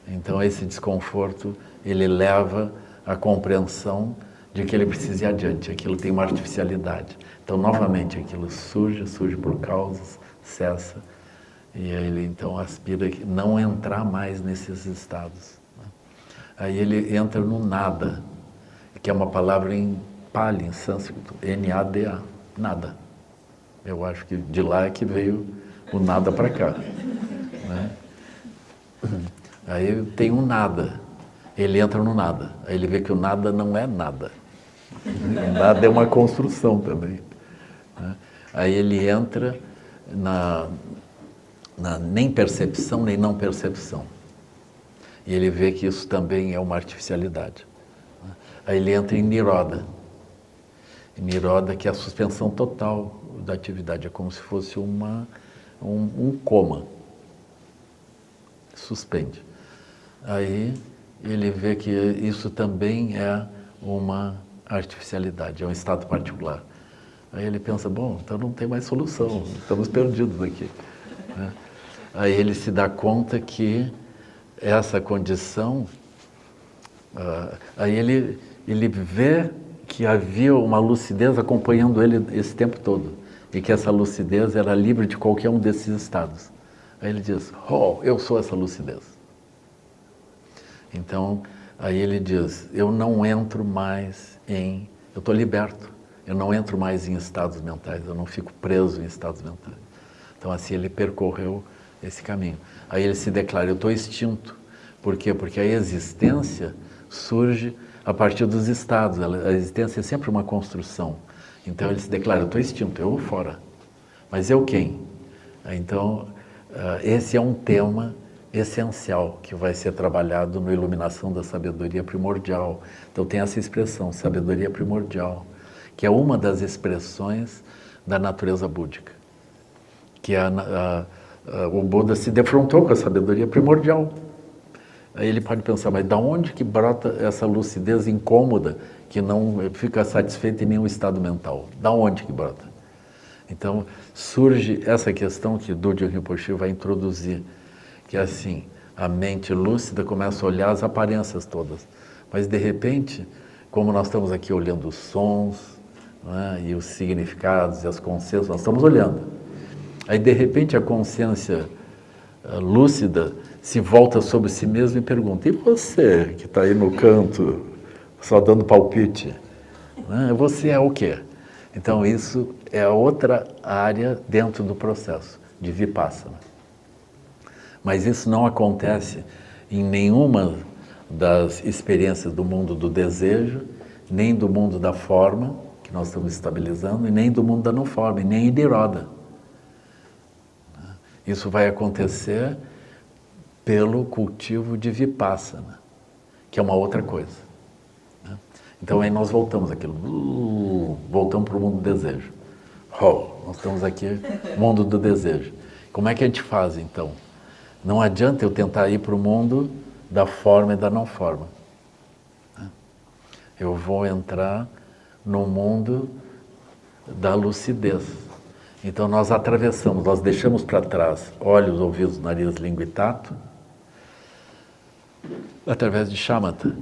Então esse desconforto, ele leva à compreensão de que ele precisa ir adiante, aquilo tem uma artificialidade. Então novamente aquilo surge por causas, cessa, e aí ele então aspira a não entrar mais nesses estados. Aí ele entra no nada, que é uma palavra em Pali, em sânscrito, N-A-D-A, nada. Eu acho que de lá é que veio o nada para cá. Né? Aí tem um nada, ele entra no nada, aí ele vê que o nada não é nada. O nada é uma construção também. Né? Aí ele entra na nem percepção, nem não percepção. E ele vê que isso também é uma artificialidade. Aí ele entra em Niroda. Niroda, que é a suspensão total da atividade, é como se fosse um coma. Suspende. Aí ele vê que isso também é uma artificialidade, é um estado particular. Aí ele pensa, bom, então não tem mais solução, estamos perdidos aqui. Né? Aí ele se dá conta que essa condição, aí ele vê que havia uma lucidez acompanhando ele esse tempo todo, e que essa lucidez era livre de qualquer um desses estados. Aí ele diz, oh, eu sou essa lucidez. Então, aí ele diz, eu não entro mais eu estou liberto, eu não entro mais em estados mentais, eu não fico preso em estados mentais. Então assim ele percorreu esse caminho. Aí ele se declara, eu estou extinto. Por quê? Porque a existência surge a partir dos estados, a existência é sempre uma construção. Então ele se declara, eu estou extinto, eu vou fora. Mas eu quem? Então, esse é um tema essencial que vai ser trabalhado no Iluminação da Sabedoria Primordial. Então tem essa expressão, sabedoria primordial, que é uma das expressões da natureza búdica. Que o Buda se defrontou com a sabedoria primordial. Aí ele pode pensar, mas da onde que brota essa lucidez incômoda que não fica satisfeita em nenhum estado mental? Da onde que brota? Então surge essa questão que Dudjom Rinpoche vai introduzir, que é assim, a mente lúcida começa a olhar as aparências todas, mas de repente, como nós estamos aqui olhando os sons, né, e os significados e as consciências, nós estamos olhando. Aí de repente a consciência lúcida se volta sobre si mesmo e pergunta: e você que está aí no canto, só dando palpite, né, você é o quê? Então isso é outra área dentro do processo de Vipassana. Mas isso não acontece em nenhuma das experiências do mundo do desejo, nem do mundo da forma, que nós estamos estabilizando, e nem do mundo da não forma, e nem em Niroda. Isso vai acontecer pelo cultivo de Vipassana, que é uma outra coisa. Então aí nós voltamos aquilo, voltamos para o mundo do desejo. Nós estamos aqui, mundo do desejo. Como é que a gente faz então? Não adianta eu tentar ir para o mundo da forma e da não forma. Eu vou entrar no mundo da lucidez. Então nós atravessamos, nós deixamos para trás olhos, ouvidos, nariz, língua e tato, através de shamatha.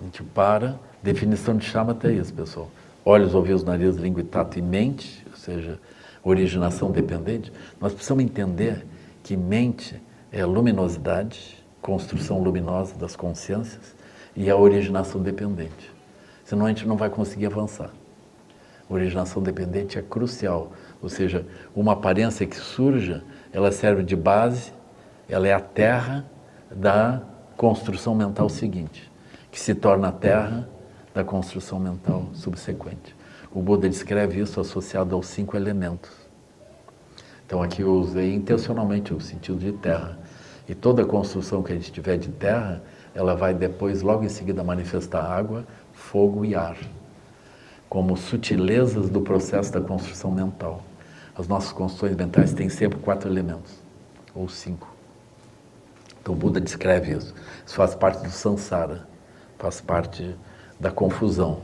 A gente para, definição de shamatha é isso, pessoal. Olhos, ouvidos, nariz, língua e tato e mente, ou seja, originação dependente. Nós precisamos entender que mente é luminosidade, construção luminosa das consciências, e a originação dependente. Senão a gente não vai conseguir avançar. Originação dependente é crucial, ou seja, uma aparência que surja, ela serve de base, ela é a terra da construção mental seguinte, que se torna a terra da construção mental subsequente. O Buda descreve isso associado aos 5 elementos. Então aqui eu usei intencionalmente o sentido de terra. E toda construção que a gente tiver de terra, ela vai depois, logo em seguida, manifestar água, fogo e ar, como sutilezas do processo da construção mental. As nossas construções mentais têm sempre 4 elementos, ou 5. Então o Buda descreve isso. Isso faz parte do samsara, faz parte da confusão.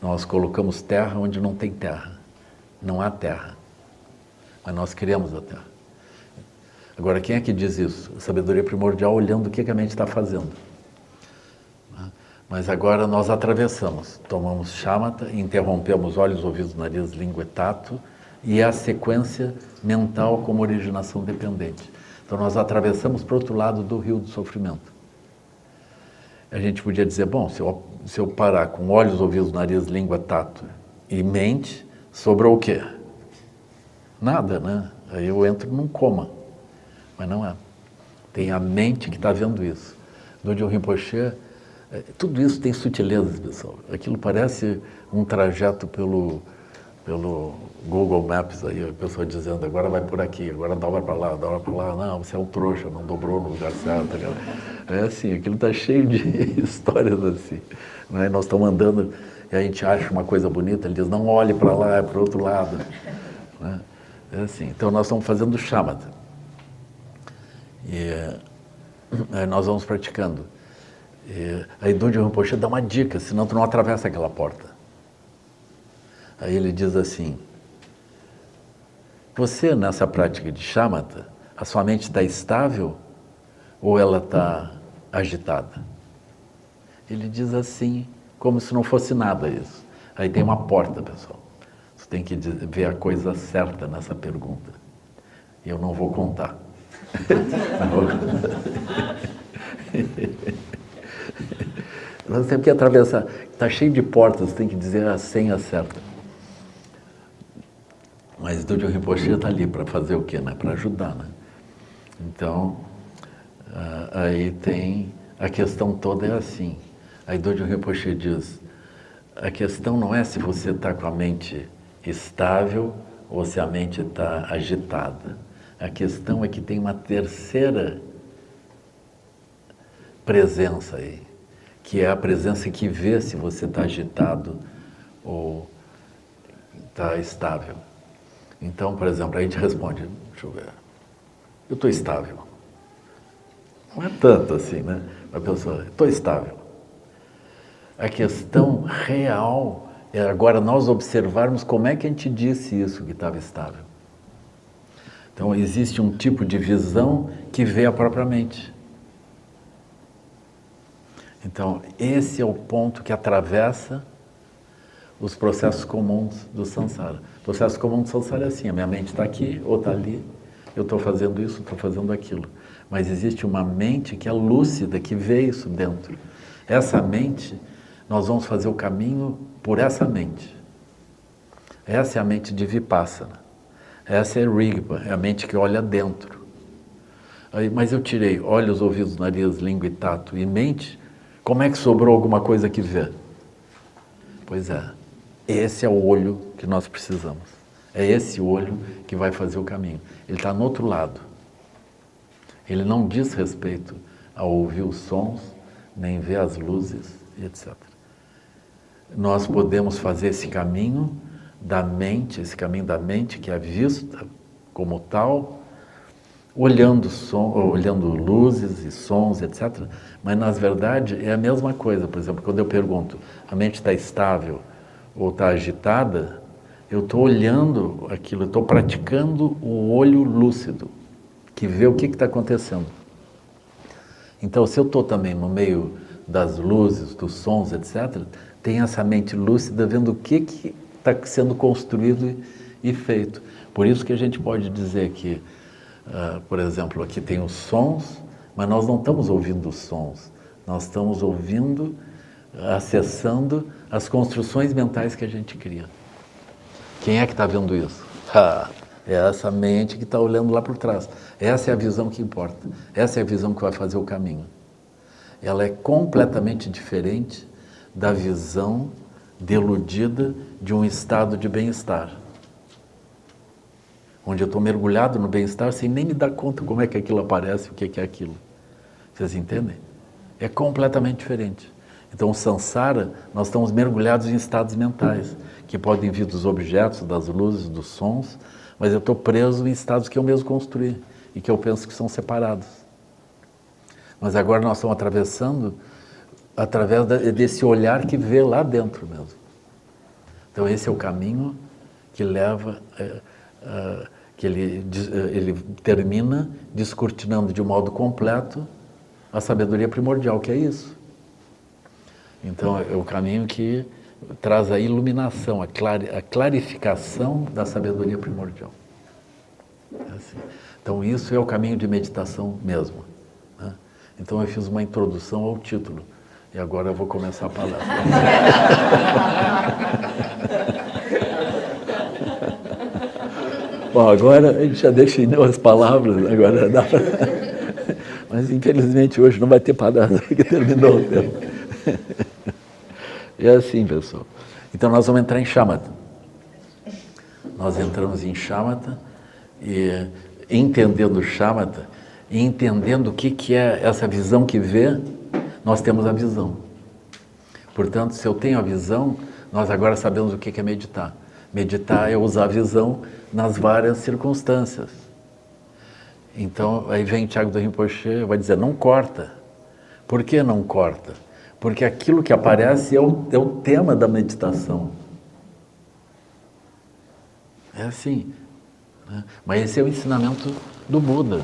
Nós colocamos terra onde não tem terra. Não há terra. Mas nós criamos a terra. Agora, quem é que diz isso? A sabedoria primordial olhando o que a mente está fazendo. Mas agora nós atravessamos, tomamos shamatha, interrompemos olhos, ouvidos, nariz, língua e tato, e é a sequência mental como originação dependente. Então nós atravessamos para o outro lado do rio do sofrimento. A gente podia dizer, bom, se eu parar com olhos, ouvidos, nariz, língua, tato e mente, sobrou o quê? Nada, né? Aí eu entro num coma. Mas não é. Tem a mente que está vendo isso. Dogen Rinpoche, tudo isso tem sutilezas, pessoal. Aquilo parece um trajeto pelo Google Maps, aí a pessoa dizendo, agora vai por aqui, agora dobra para lá, dobra para lá. Não, você é um trouxa, não dobrou no lugar certo. É assim, aquilo está cheio de histórias assim. Né? Nós estamos andando e a gente acha uma coisa bonita, ele diz, não olhe para lá, é para o outro lado. Né? É assim, então nós estamos fazendo shamatha. E aí nós vamos praticando. E aí Dogen Rinpoche dá uma dica, senão tu não atravessa aquela porta. Aí ele diz assim, você nessa prática de shamatha, a sua mente está estável ou ela está agitada? Ele diz assim, como se não fosse nada isso. Aí tem uma porta, pessoal. Você tem que ver a coisa certa nessa pergunta. E eu não vou contar. Nós temos que atravessar. Está cheio de portas, tem que dizer a senha certa. Mas Dogen Rinpoche está ali para fazer o quê? Né? Para ajudar. Né? Então, aí tem a questão toda é assim. Aí Dogen Rinpoche diz, a questão não é se você está com a mente estável ou se a mente está agitada. A questão é que tem uma terceira presença aí, que é a presença que vê se você está agitado ou está estável. Então, por exemplo, a gente responde, deixa eu ver, eu estou estável. Não é tanto assim, né? A pessoa, estou estável. A questão real é agora nós observarmos como é que a gente disse isso que estava estável. Então existe um tipo de visão que vê a própria mente. Então esse é o ponto que atravessa os processos comuns do samsara. O processo comum do samsara é assim, a minha mente está aqui ou está ali, eu estou fazendo isso, estou fazendo aquilo. Mas existe uma mente que é lúcida, que vê isso dentro. Essa mente, nós vamos fazer o caminho por essa mente. Essa é a mente de Vipassana. Essa é Rigpa, é a mente que olha dentro. Aí, mas eu tirei olhos, ouvidos, nariz, língua e tato e mente, como é que sobrou alguma coisa que vê? Pois é, esse é o olho que nós precisamos. É esse olho que vai fazer o caminho. Ele está no outro lado. Ele não diz respeito a ouvir os sons, nem ver as luzes, etc. Nós podemos fazer esse caminho da mente, esse caminho da mente que é vista como tal, olhando luzes e sons, etc. Mas, na verdade, é a mesma coisa. Por exemplo, quando eu pergunto, a mente está estável ou está agitada, eu estou olhando aquilo, eu estou praticando o olho lúcido, que vê o que está acontecendo. Então, se eu estou também no meio das luzes, dos sons, etc., tem essa mente lúcida vendo o que está sendo construído e feito. Por isso que a gente pode dizer que, por exemplo, aqui tem os sons, mas nós não estamos ouvindo os sons, nós estamos ouvindo, acessando as construções mentais que a gente cria. Quem é que está vendo isso? É essa mente que está olhando lá por trás. Essa é a visão que importa. Essa é a visão que vai fazer o caminho. Ela é completamente diferente da visão deludida de um estado de bem-estar. Onde eu estou mergulhado no bem-estar sem nem me dar conta como é que aquilo aparece, o que é aquilo. Vocês entendem? É completamente diferente. Então, o samsara, nós estamos mergulhados em estados mentais, que podem vir dos objetos, das luzes, dos sons, mas eu estou preso em estados que eu mesmo construí e que eu penso que são separados. Mas agora nós estamos atravessando através desse olhar que vê lá dentro mesmo. Então esse é o caminho que leva, que ele termina descortinando de um modo completo a sabedoria primordial, que é isso. Então é o caminho que traz a iluminação, a clarificação da sabedoria primordial. É assim. Então isso é o caminho de meditação mesmo. Né? Então eu fiz uma introdução ao título. E agora eu vou começar a palestra. Bom, agora a gente já definiu as palavras, agora dá para... Mas infelizmente hoje não vai ter palestra, porque terminou o tempo. E é assim, pessoal. Então nós vamos entrar em Shamatha. Nós entramos em Shamatha e entendendo Shamatha, e entendendo o que é essa visão que vê, nós temos a visão. Portanto, se eu tenho a visão, nós agora sabemos o que é meditar. Meditar é usar a visão nas várias circunstâncias. Então, aí vem Tiago do Rinpoche e vai dizer, não corta. Por que não corta? Porque aquilo que aparece é o tema da meditação. É assim. Né? Mas esse é o ensinamento do Buda.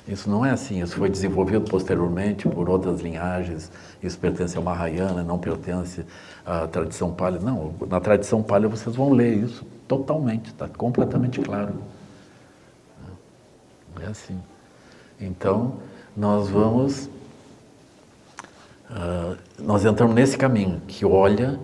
Isso não é assim, isso foi desenvolvido posteriormente por outras linhagens, isso pertence ao Mahayana, não pertence à tradição Pali. Não, na tradição Pali vocês vão ler isso totalmente, está completamente claro. É assim. Então, nós entramos nesse caminho, que olha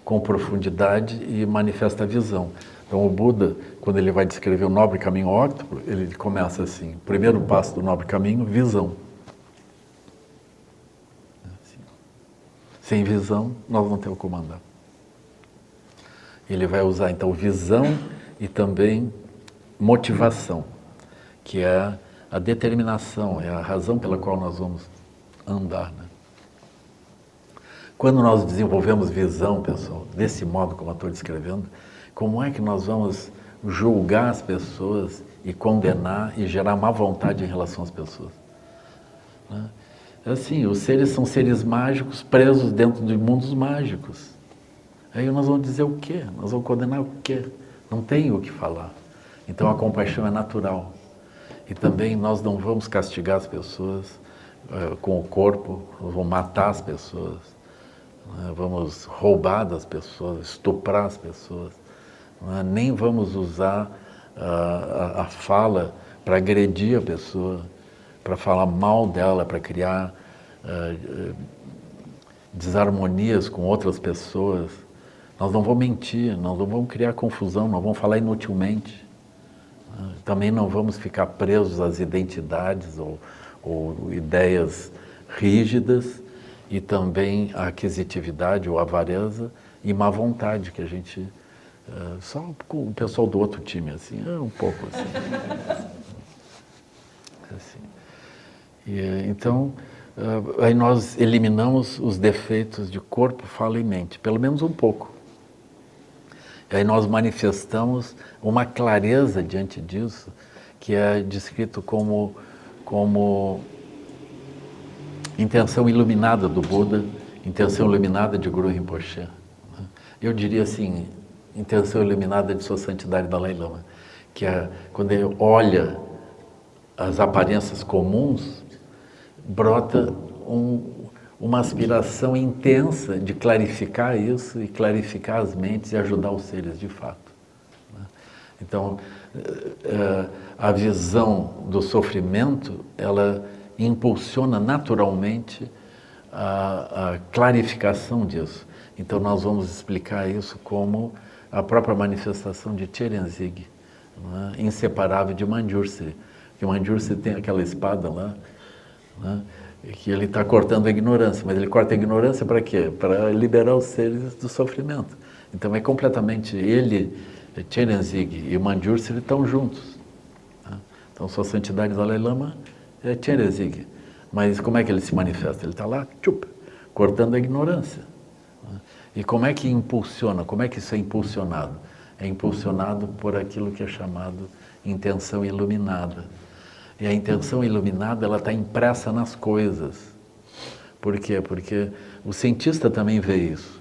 com profundidade e manifesta a visão. Então o Buda, quando ele vai descrever o nobre caminho óctuplo, ele começa assim, primeiro passo do nobre caminho, visão. Assim. Sem visão, nós não temos como andar. Ele vai usar então visão e também motivação, que é a determinação, é a razão pela qual nós vamos andar. Né? Quando nós desenvolvemos visão, pessoal, desse modo como eu estou descrevendo, como é que nós vamos julgar as pessoas e condenar e gerar má vontade em relação às pessoas? Né? Assim, os seres são seres mágicos presos dentro de mundos mágicos. Aí nós vamos dizer o quê? Nós vamos condenar o quê? Não tem o que falar. Então a compaixão é natural. E também nós não vamos castigar as pessoas com o corpo, vamos matar as pessoas, né? Vamos roubar das pessoas, estuprar as pessoas, né? Nem vamos usar a fala para agredir a pessoa, para falar mal dela, para criar desarmonias com outras pessoas. Nós não vamos mentir, nós não vamos criar confusão, não vamos falar inutilmente. Também não vamos ficar presos às identidades ou ideias rígidas e também a aquisitividade ou avareza e má vontade que a gente... só com o pessoal do outro time, assim, um pouco assim. Então, aí nós eliminamos os defeitos de corpo, fala e mente, pelo menos um pouco. E aí nós manifestamos uma clareza diante disso, que é descrito como intenção iluminada do Buda, intenção iluminada de Guru Rinpoche. Eu diria assim, intenção iluminada de Sua Santidade Dalai Lama, que é quando ele olha as aparências comuns, brota uma aspiração intensa de clarificar isso e clarificar as mentes e ajudar os seres de fato. Então, a visão do sofrimento, ela impulsiona naturalmente a clarificação disso. Então, nós vamos explicar isso como a própria manifestação de Chelenzig, né? Inseparável de Manjushri. Porque Manjushri tem aquela espada lá, né? Que ele está cortando a ignorância, mas ele corta a ignorância para quê? Para liberar os seres do sofrimento. Então é completamente ele, Chelenzig e Manjushri estão juntos. Tá? Então Sua Santidade Dalai Lama é Chelenzig, mas como é que ele se manifesta? Ele está lá, cortando a ignorância. Tá? E como é que impulsiona? Como é que isso é impulsionado? É impulsionado por aquilo que é chamado intenção iluminada. E a intenção iluminada, ela está impressa nas coisas. Por quê? Porque o cientista também vê isso.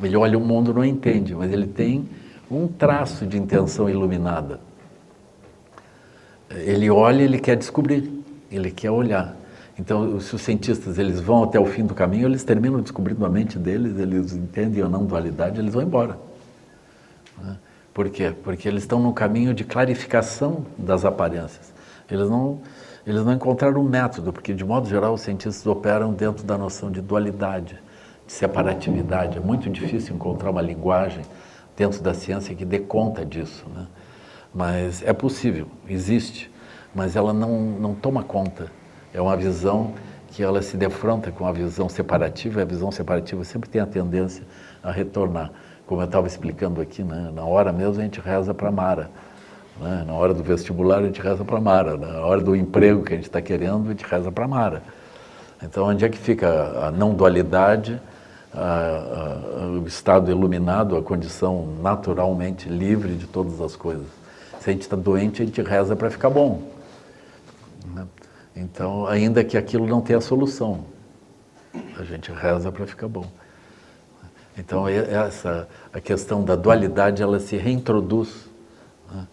Ele olha o mundo, não entende, mas ele tem um traço de intenção iluminada. Ele olha, ele quer descobrir, ele quer olhar. Então, se os cientistas eles vão até o fim do caminho, eles terminam descobrindo a mente deles, eles entendem a não dualidade, eles vão embora. Por quê? Porque eles estão no caminho de clarificação das aparências. Eles não encontraram um método, porque de modo geral os cientistas operam dentro da noção de dualidade, de separatividade. É muito difícil encontrar uma linguagem dentro da ciência que dê conta disso, né? Mas é possível, existe, mas ela não toma conta. É uma visão que ela se defronta com a visão separativa, e a visão separativa sempre tem a tendência a retornar. Como eu estava explicando aqui, né? Na hora mesmo a gente reza para Mara. Né? Na hora do vestibular a gente reza para Mara, na hora do emprego que a gente está querendo a gente reza para Mara. Então onde é que fica a não dualidade, o estado iluminado, a condição naturalmente livre de todas as coisas? Se a gente está doente a gente reza para ficar bom, né? Então ainda que aquilo não tenha solução, a gente reza para ficar bom. Então a questão da dualidade ela se reintroduz, né?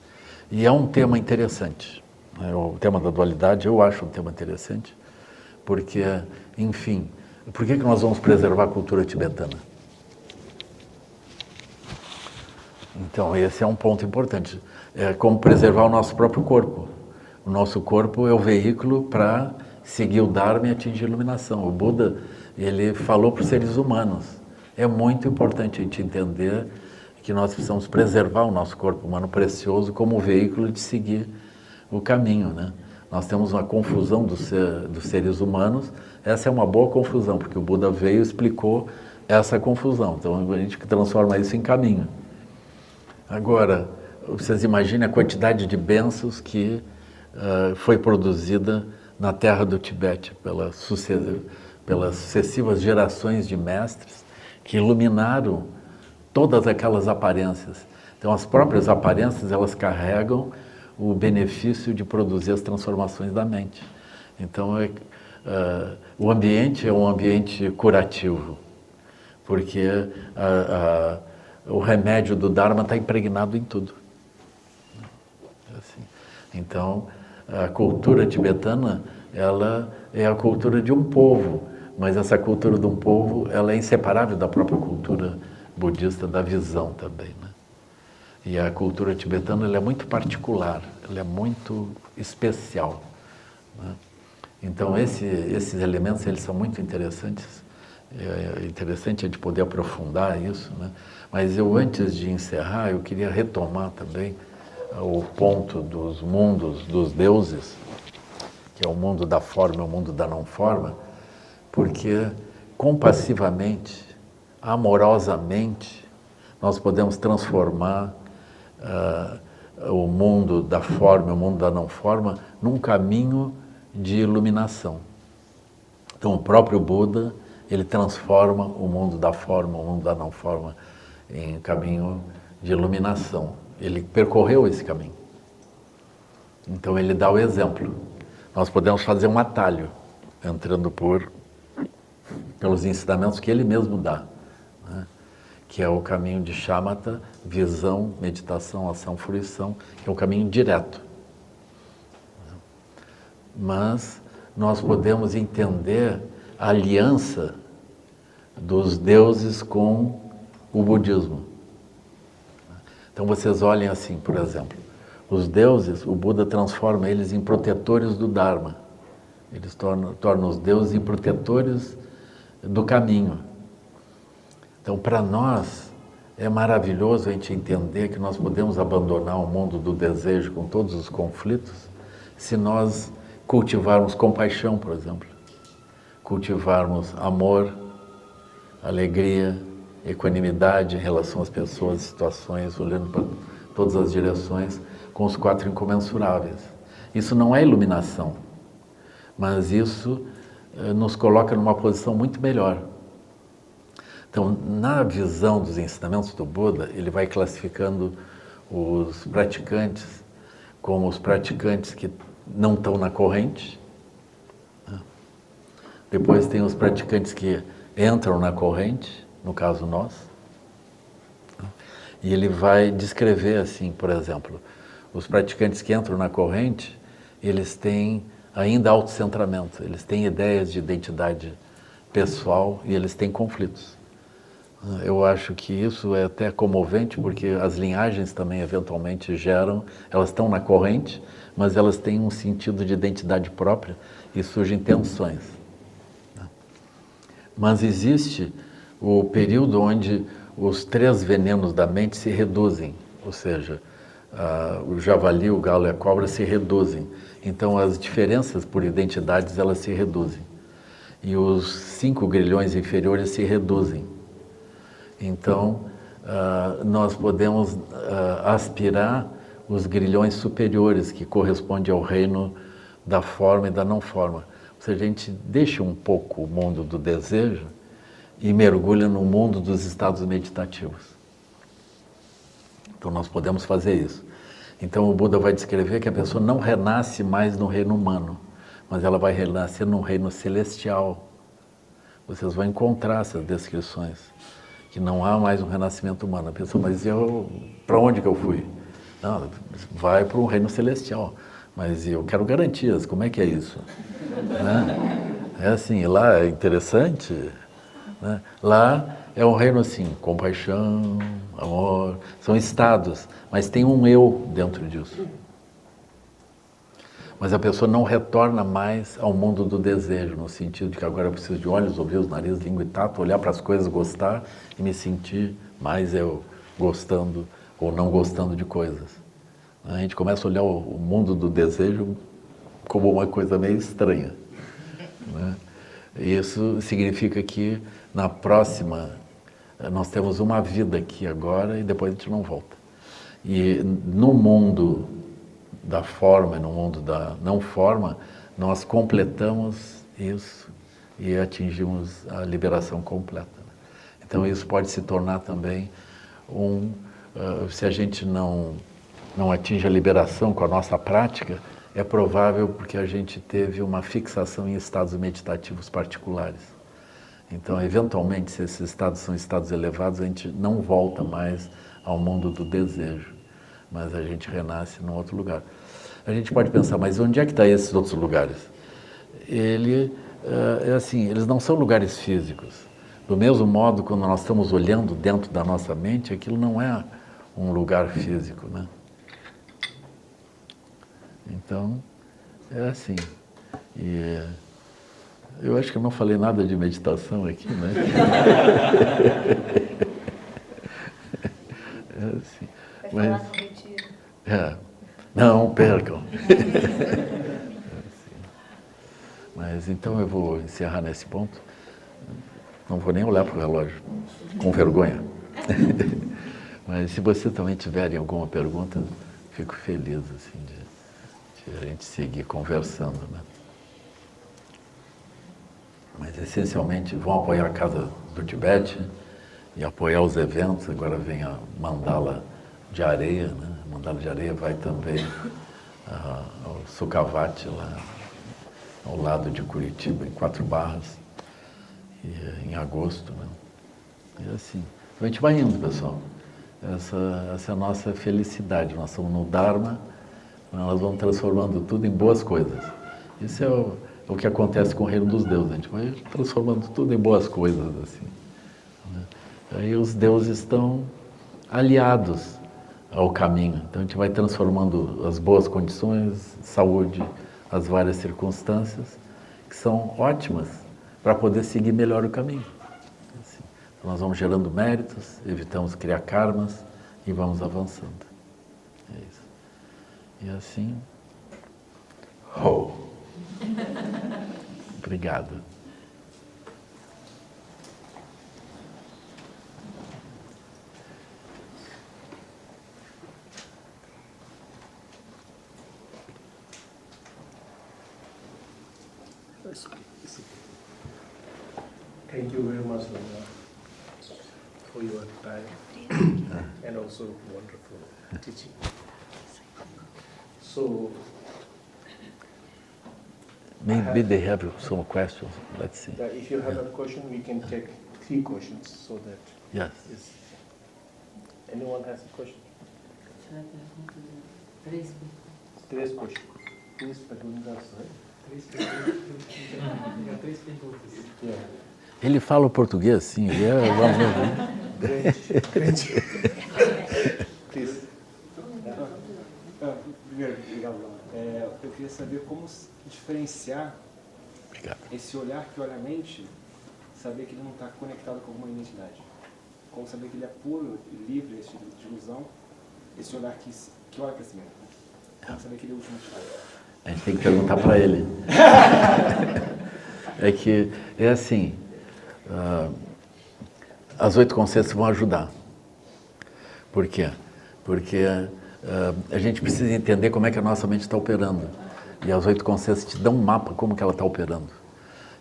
E é um tema interessante, né? O tema da dualidade eu acho um tema interessante, porque, enfim, por que nós vamos preservar a cultura tibetana? Então, esse é um ponto importante. É como preservar o nosso próprio corpo. O nosso corpo é o veículo para seguir o Dharma e atingir a iluminação. O Buda, ele falou para os seres humanos. É muito importante a gente entender que nós precisamos preservar o nosso corpo humano precioso como veículo de seguir o caminho, né? Nós temos uma confusão dos seres humanos. Essa é uma boa confusão, porque o Buda veio e explicou essa confusão. Então a gente transforma isso em caminho. Agora, vocês imaginem a quantidade de bênçãos que foi produzida na terra do Tibete pelas sucessivas gerações de mestres que iluminaram todas aquelas aparências. Então as próprias aparências, elas carregam o benefício de produzir as transformações da mente. Então o ambiente é um ambiente curativo, porque o remédio do Dharma está impregnado em tudo. Então, a cultura tibetana, ela é a cultura de um povo, mas essa cultura de um povo, ela é inseparável da própria cultura budista, da visão também, né? E a cultura tibetana, ela é muito particular, ela é muito especial, né? Então, esses elementos, eles são muito interessantes. É interessante a gente poder aprofundar isso, né? Mas eu, antes de encerrar, eu queria retomar também o ponto dos mundos, dos deuses, que é o mundo da forma e o mundo da não forma, porque compassivamente, amorosamente, nós podemos transformar o mundo da forma e o mundo da não forma num caminho de iluminação. Então, o próprio Buda, ele transforma o mundo da forma, o mundo da não forma, em caminho de iluminação. Ele percorreu esse caminho. Então, ele dá o exemplo. Nós podemos fazer um atalho, entrando pelos ensinamentos que ele mesmo dá, né? Que é o caminho de shamatha, visão, meditação, ação, fruição, que é um caminho direto. Mas nós podemos entender a aliança dos deuses com o budismo. Então vocês olhem assim, por exemplo, os deuses, o Buda transforma eles em protetores do Dharma. Eles tornam os deuses em protetores do caminho. Então, para nós, é maravilhoso a gente entender que nós podemos abandonar o mundo do desejo com todos os conflitos se nós cultivarmos compaixão, por exemplo, cultivarmos amor, alegria, equanimidade em relação às pessoas, situações, olhando para todas as direções, com os 4 incomensuráveis. Isso não é iluminação, mas isso nos coloca numa posição muito melhor. Então, na visão dos ensinamentos do Buda, ele vai classificando os praticantes como os praticantes que não estão na corrente. Depois tem os praticantes que entram na corrente, no caso nós. E ele vai descrever assim, por exemplo, os praticantes que entram na corrente, eles têm ainda autocentramento, eles têm ideias de identidade pessoal e eles têm conflitos. Eu acho que isso é até comovente, porque as linhagens também eventualmente elas estão na corrente, mas elas têm um sentido de identidade própria e surgem tensões. Mas existe o período onde os 3 venenos da mente se reduzem, ou seja, o javali, o galo e a cobra se reduzem. Então as diferenças por identidades, elas se reduzem. E os 5 grilhões inferiores se reduzem. Então, nós podemos aspirar os grilhões superiores, que correspondem ao reino da forma e da não forma. Ou seja, a gente deixa um pouco o mundo do desejo e mergulha no mundo dos estados meditativos. Então, nós podemos fazer isso. Então, o Buda vai descrever que a pessoa não renasce mais no reino humano, mas ela vai renascer no reino celestial. Vocês vão encontrar essas descrições, que não há mais um renascimento humano. A pessoa, mas para onde que eu fui? Não, vai para um reino celestial. Mas eu quero garantias, como é que é isso? Né? É assim, lá é interessante, né? Lá é um reino assim, compaixão, amor, são estados, mas tem um eu dentro disso. Mas a pessoa não retorna mais ao mundo do desejo, no sentido de que agora eu preciso de olhos, ouvidos, nariz, língua e tato, olhar para as coisas, gostar e me sentir mais eu gostando ou não gostando de coisas. A gente começa a olhar o mundo do desejo como uma coisa meio estranha, né? Isso significa que na próxima nós temos uma vida aqui agora e depois a gente não volta. E no mundo da forma e no mundo da não forma, nós completamos isso e atingimos a liberação completa. Então isso pode se tornar também se a gente não atinge a liberação com a nossa prática, é provável porque a gente teve uma fixação em estados meditativos particulares. Então, eventualmente, se esses estados são estados elevados, a gente não volta mais ao mundo do desejo, mas a gente renasce num outro lugar. a gente pode pensar, mas onde é que estão esses outros lugares? É assim, eles não são lugares físicos. Do mesmo modo, quando nós estamos olhando dentro da nossa mente, aquilo não é um lugar físico, né? Então, é assim. E eu acho que eu não falei nada de meditação aqui, né? É assim. Vai falar no retiro. Não percam. Mas então eu vou encerrar nesse ponto. Não vou nem olhar para o relógio, com vergonha. Mas se vocês também tiverem alguma pergunta, fico feliz assim, de a gente seguir conversando, né? Mas essencialmente vão apoiar a Casa do Tibete e apoiar os eventos. Agora vem a Mandala de Areia, né? A Mandala de Areia vai também ao Sukhavati, lá ao lado de Curitiba, em 4 Barras, em agosto, né? E assim, então a gente vai indo, pessoal. Essa é a nossa felicidade. Nós somos no Dharma, nós vamos transformando tudo em boas coisas. Isso é o que acontece com o reino dos deuses. A gente vai transformando tudo em boas coisas, assim, né? Aí os deuses estão aliados ao caminho. Então a gente vai transformando as boas condições, saúde, as várias circunstâncias, que são ótimas para poder seguir melhor o caminho. Assim, então nós vamos gerando méritos, evitamos criar karmas e vamos avançando. É isso. E assim... Obrigado. Thank you very much, Lama, for your time and also wonderful teaching. So, Maybe they have some questions. Let's see. if you have a question, we can take 3 questions so that Yes. anyone has a question? 3 questions. 3 perguntas, right? 3 perguntas. Yeah. Ele fala o português, sim. Ele é... Great. Please. Primeiro, obrigado, Lama. Eu queria saber como diferenciar esse olhar que olha a mente, saber que ele não está conectado com alguma identidade. Como saber que ele é puro e livre esse tipo de ilusão, esse olhar que olha para si mesmo. Como saber que ele é o último estado. A gente tem que perguntar para ele. É que, é assim, as 8 consciências vão ajudar. Por quê? Porque a gente precisa entender como é que a nossa mente está operando. E as 8 consciências te dão um mapa como que ela está operando.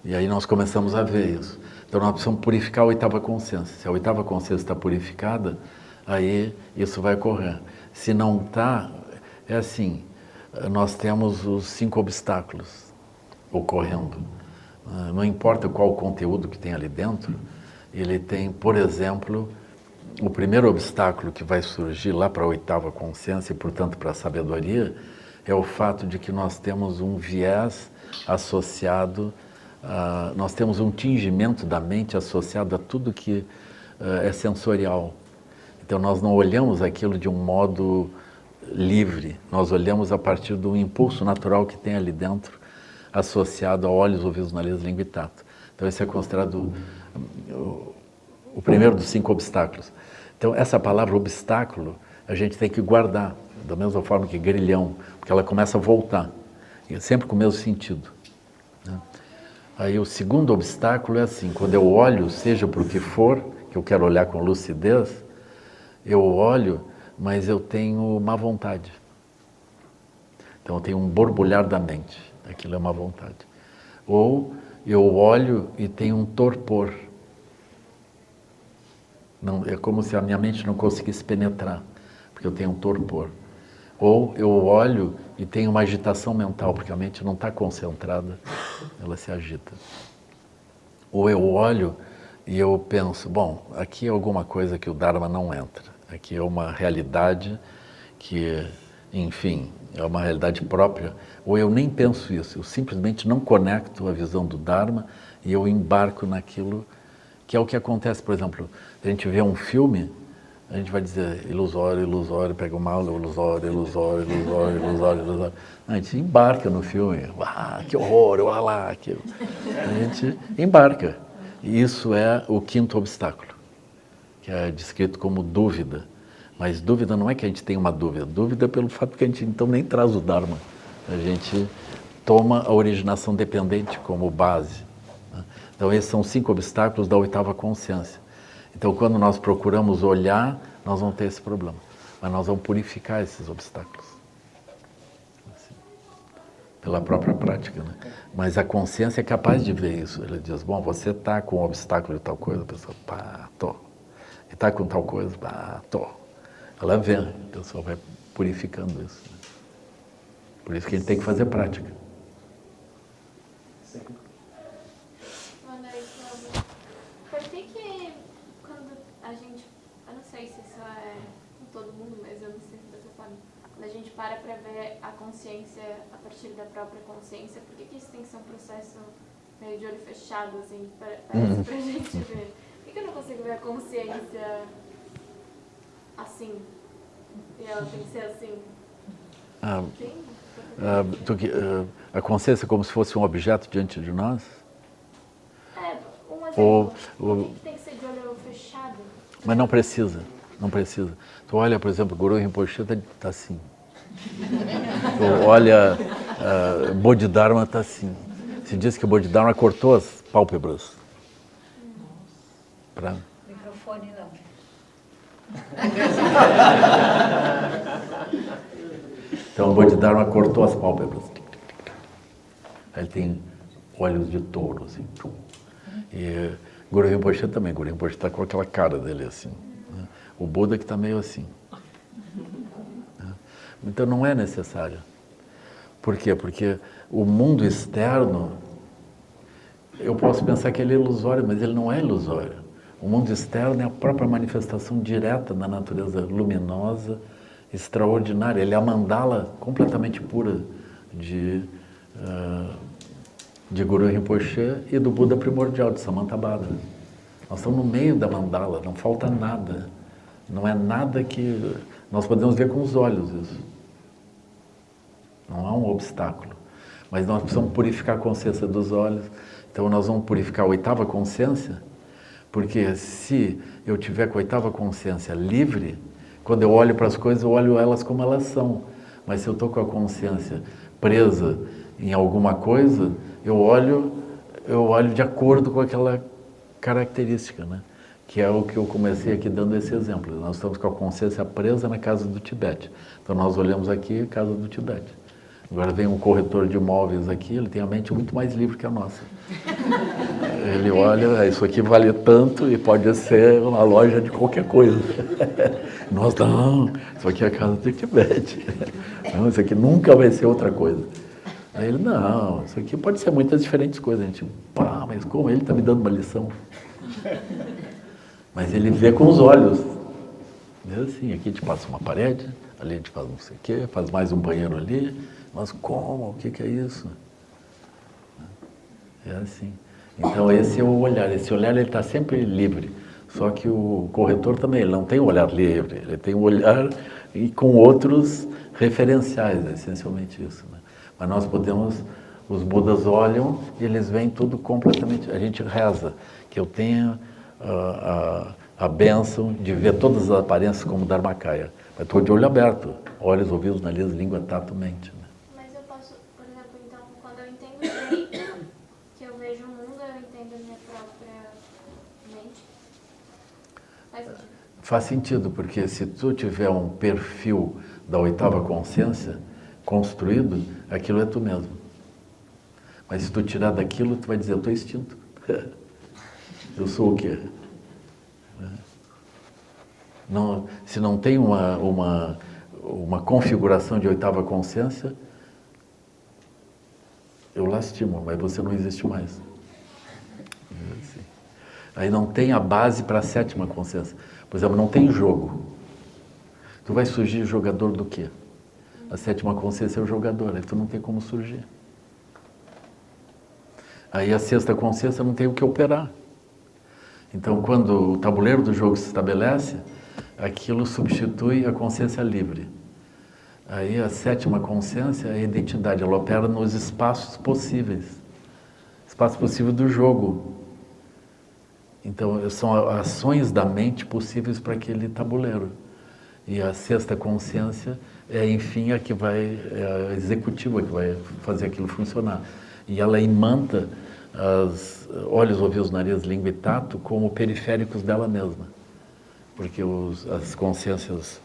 E aí nós começamos a ver isso. Então nós precisamos purificar a 8ª consciência. Se a 8ª consciência está purificada, aí isso vai ocorrer. Se não está, é assim, nós temos os 5 obstáculos ocorrendo. Não importa qual o conteúdo que tem ali dentro, ele tem, por exemplo, o primeiro obstáculo que vai surgir lá para a 8ª consciência e, portanto, para a sabedoria, é o fato de que nós temos um viés associado, nós temos um tingimento da mente associado a tudo que é sensorial. Então, nós não olhamos aquilo de um modo livre, nós olhamos a partir do impulso natural que tem ali dentro, associado a olhos, ouvidos, nariz, língua e tato. Então, esse é considerado o primeiro dos 5 obstáculos. Então, essa palavra obstáculo, a gente tem que guardar, da mesma forma que grilhão, porque ela começa a voltar, sempre com o mesmo sentido, né? Aí o segundo obstáculo é assim, quando eu olho, seja por que for, que eu quero olhar com lucidez, eu olho, mas eu tenho má vontade. Então eu tenho um borbulhar da mente, aquilo é má vontade. Ou eu olho e tenho um torpor. Não, é como se a minha mente não conseguisse penetrar, porque eu tenho um torpor. Ou eu olho e tenho uma agitação mental, porque a mente não está concentrada, ela se agita. Ou eu olho e eu penso, bom, aqui é alguma coisa que o Dharma não entra. Aqui é uma realidade que, enfim, é uma realidade própria, ou eu nem penso isso, eu simplesmente não conecto a visão do Dharma e eu embarco naquilo que é o que acontece. Por exemplo, a gente vê um filme, a gente vai dizer ilusório, ilusório, pega uma aula, ilusório, ilusório, ilusório, ilusório, ilusório. A gente embarca no filme, que horror, olha lá, aquilo. A gente embarca. E isso é o quinto obstáculo, que é descrito como dúvida. Mas dúvida não é que a gente tem uma dúvida, dúvida é pelo fato que a gente então nem traz o Dharma. A gente toma a originação dependente como base. Então esses são 5 obstáculos da 8ª consciência. Então quando nós procuramos olhar, nós vamos ter esse problema. Mas nós vamos purificar esses obstáculos. Assim, pela própria prática, né? Mas a consciência é capaz de ver isso. Ela diz, bom, você está com um obstáculo de tal coisa, a pessoa, pá, tô. E está com tal coisa, pá, tô. Ela vê, a pessoa vai purificando isso. Né? Por isso que a gente tem que fazer prática. Boa noite, por que quando a gente, eu não sei se isso é com todo mundo, mas eu me sinto dessa forma, quando a gente para ver a consciência a partir da própria consciência, por que isso tem que ser um processo meio de olho fechado, assim, parece pra gente ver? Por que eu não consigo ver a consciência assim? E ela tem que ser assim? A consciência como se fosse um objeto diante de nós? Um exemplo. Por que tem que ser de olho fechado? Mas não precisa, não precisa. Tu olha, por exemplo, o Guru Rinpoche está assim. Tu olha, Bodhidharma está assim. Se diz que o Bodhidharma cortou as pálpebras. Pra... Microfone não. Então o Bodhidharma cortou as pálpebras. Aí ele tem olhos de touro, assim. E Guru Rinpoche também. Guru Rinpoche está com aquela cara dele assim. Né? O Buda que está meio assim. Né? Então não é necessário. Por quê? Porque o mundo externo, eu posso pensar que ele é ilusório, mas ele não é ilusório. O mundo externo é a própria manifestação direta da natureza luminosa, extraordinária. Ele é a mandala completamente pura de Guru Rinpoche e do Buda primordial, de Samantabhadra. Nós estamos no meio da mandala, não falta nada. Não é nada que... Nós podemos ver com os olhos isso. Não há um obstáculo. Mas nós precisamos purificar a consciência dos olhos. Então nós vamos purificar a 8ª consciência, porque se eu tiver com a 8ª consciência livre, quando eu olho para as coisas, eu olho elas como elas são. Mas se eu estou com a consciência presa em alguma coisa, eu olho de acordo com aquela característica, né? Que é o que eu comecei aqui dando esse exemplo. Nós estamos com a consciência presa na casa do Tibete. Então nós olhamos aqui a casa do Tibete. Agora vem um corretor de imóveis aqui, ele tem a mente muito mais livre que a nossa. Ele olha, isso aqui vale tanto e pode ser uma loja de qualquer coisa. Nós não, isso aqui é a casa do Tibete. Não, isso aqui nunca vai ser outra coisa. Aí ele, não, isso aqui pode ser muitas diferentes coisas. A gente, pá, mas como? Ele está me dando uma lição. Mas ele vê com os olhos. É assim, aqui a gente passa uma parede, ali a gente faz não sei o quê, faz mais um banheiro ali. Mas como? O que é isso? É assim. Então esse é o olhar. Esse olhar ele está sempre livre. Só que o corretor também, ele não tem um olhar livre. Ele tem um olhar e com outros referenciais, é essencialmente isso. Né? Mas nós podemos... Os Budas olham e eles veem tudo completamente... A gente reza que eu tenha a bênção de ver todas as aparências como Dharmakaya. Mas estou de olho aberto. Olhos, ouvidos, nariz, língua, tato, mente. Mas eu posso, por exemplo, então, quando eu entendo direito, que eu vejo o mundo, eu entendo a minha própria mente? Faz sentido? Faz sentido, porque se tu tiver um perfil da 8ª consciência construído, aquilo é tu mesmo. Mas se tu tirar daquilo, tu vai dizer, eu estou extinto. Eu sou o quê? Não, se não tem uma configuração de 8ª consciência, eu lastimo, mas você não existe mais. Assim. Aí não tem a base para a 7ª consciência. Por exemplo, não tem jogo. Tu vai surgir jogador do quê? A sétima consciência é o jogador, aí tu não tem como surgir. Aí a sexta consciência não tem o que operar. Então, quando o tabuleiro do jogo se estabelece, aquilo substitui a consciência livre. Aí a sétima consciência é a identidade, ela opera nos espaços possíveis. Espaço possível do jogo. Então, são ações da mente possíveis para aquele tabuleiro. E a sexta consciência é, enfim, a que vai, é a executiva que vai fazer aquilo funcionar. E ela imanta os olhos, ouvidos, nariz, língua e tato como periféricos dela mesma. Porque as consciências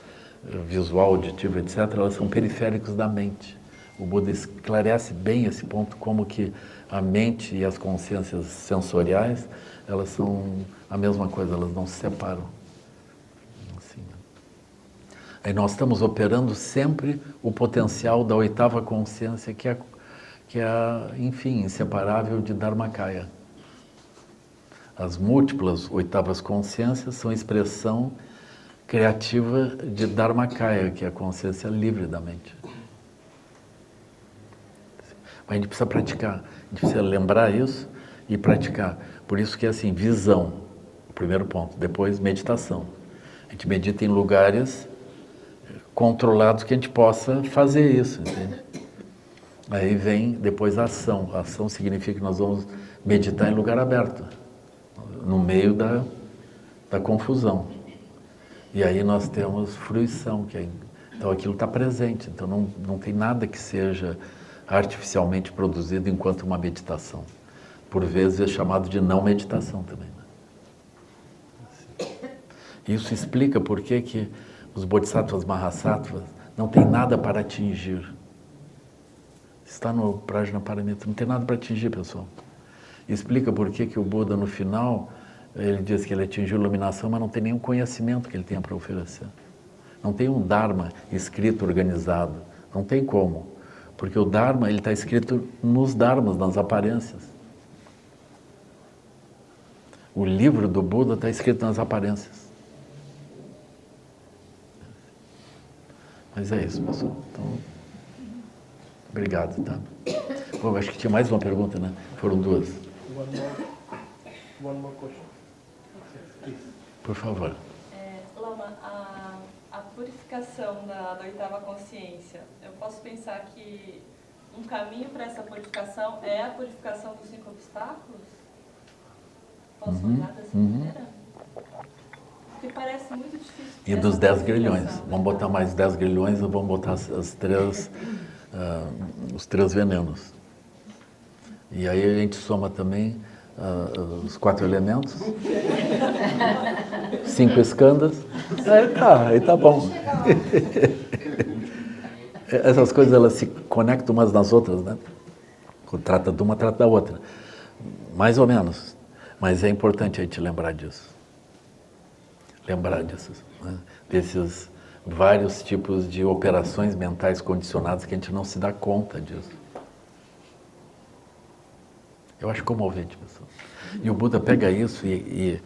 visual, auditiva, etc., elas são periféricos da mente. O Buda esclarece bem esse ponto, como que a mente e as consciências sensoriais, elas são a mesma coisa, elas não se separam. Assim. Aí nós estamos operando sempre o potencial da oitava consciência, que é, enfim, inseparável de Dharmakaya. As múltiplas oitavas consciências são expressão criativa de Dharmakaya, que é a consciência livre da mente. Mas a gente precisa praticar, a gente precisa lembrar isso e praticar. Por isso que é assim, visão, o primeiro ponto. Depois, meditação. A gente medita em lugares controlados que a gente possa fazer isso, entende? Aí vem depois a ação. A ação significa que nós vamos meditar em lugar aberto, no meio da confusão. E aí nós temos fruição, então aquilo está presente. Então não tem nada que seja artificialmente produzido enquanto uma meditação. Por vezes é chamado de não meditação também. Né? Isso explica por que os Bodhisattvas Mahasattvas não tem nada para atingir. Está no Prajnaparamita, não tem nada para atingir, pessoal. Explica por que o Buda, no final, ele diz que ele atingiu a iluminação, mas não tem nenhum conhecimento que ele tenha para oferecer. Não tem um Dharma escrito, organizado. Não tem como. Porque o Dharma, ele está escrito nos Dharmas, nas aparências. O livro do Buda está escrito nas aparências. Mas é isso, pessoal. Então, obrigado, tá? Bom, acho que tinha mais uma pergunta, né? Foram duas. One more question. Por favor. Lama, a purificação da oitava consciência, eu posso pensar que um caminho para essa purificação é a purificação dos 5 obstáculos? Posso olhar dessa maneira? Porque parece muito difícil. E dos 10 grilhões. Vamos botar mais 10 grilhões e vamos botar os 3 venenos. E aí a gente soma também os 4 elementos, 5 escandas, aí tá bom. Essas coisas elas se conectam umas nas outras, né? Trata de uma, trata da outra. Mais ou menos. Mas é importante a gente lembrar disso. Lembrar disso, né? Desses vários tipos de operações mentais condicionadas que a gente não se dá conta disso. Eu acho comovente, pessoal. E o Buda pega isso e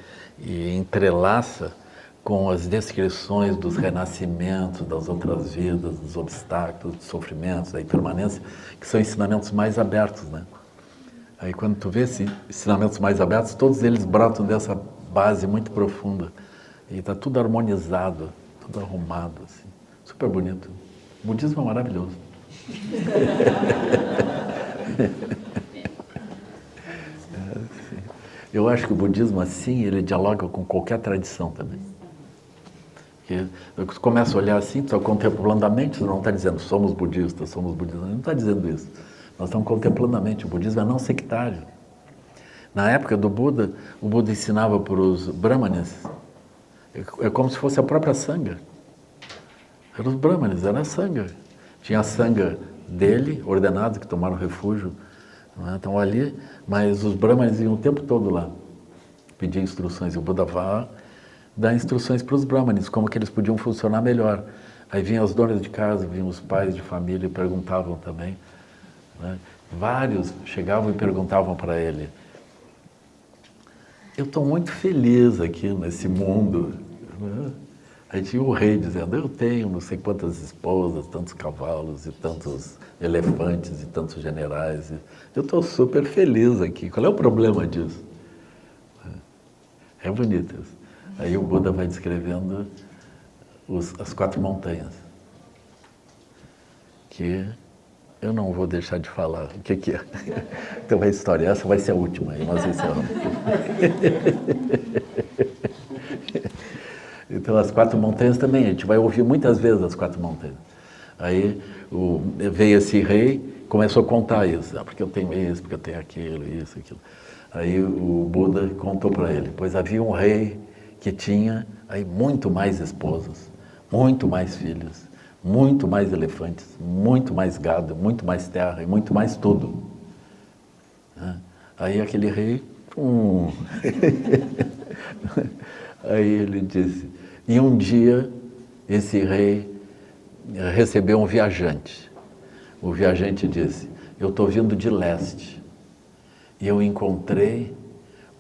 entrelaça com as descrições dos renascimentos, das outras vidas, dos obstáculos, dos sofrimentos, da impermanência, que são ensinamentos mais abertos, né? Aí quando tu vê esses ensinamentos mais abertos, todos eles brotam dessa base muito profunda. E está tudo harmonizado, tudo arrumado, assim. Super bonito. O budismo é maravilhoso. Eu acho que o budismo, assim, ele dialoga com qualquer tradição também. Porque você começa a olhar assim, tu está contemplando a mente, você não está dizendo somos budistas, não está dizendo isso. Nós estamos contemplando a mente, o budismo é não sectário. Na época do Buda, o Buda ensinava para os brahmanes, é como se fosse a própria sangha. Eram os brahmanes, era a sangha. Tinha a sangha dele, ordenados, que tomaram refúgio, não é? Estão ali, mas os brahmanes iam o tempo todo lá, pedir instruções. E o Buda vai dar instruções para os brahmanes, como que eles podiam funcionar melhor. Aí vinham as donas de casa, vinham os pais de família e perguntavam também. Né? Vários chegavam e perguntavam para ele: eu estou muito feliz aqui nesse mundo, né? Aí tinha o rei dizendo, eu tenho não sei quantas esposas, tantos cavalos e tantos elefantes e tantos generais. Eu estou super feliz aqui. Qual é o problema disso? É bonito isso. Aí o Buda vai descrevendo as 4 montanhas. Que eu não vou deixar de falar. O que é? Então a história, essa vai ser a última, aí nós encerramos. Então as 4 montanhas também, a gente vai ouvir muitas vezes as 4 montanhas. Aí veio esse rei, começou a contar isso, porque eu tenho isso, porque eu tenho aquilo, isso, aquilo. Aí o Buda contou para ele, pois havia um rei que tinha aí muito mais esposas, muito mais filhos, muito mais elefantes, muito mais gado, muito mais terra e muito mais tudo. Aí aquele rei, aí ele disse, e um dia esse rei recebeu um viajante. O viajante disse, eu estou vindo de leste e eu encontrei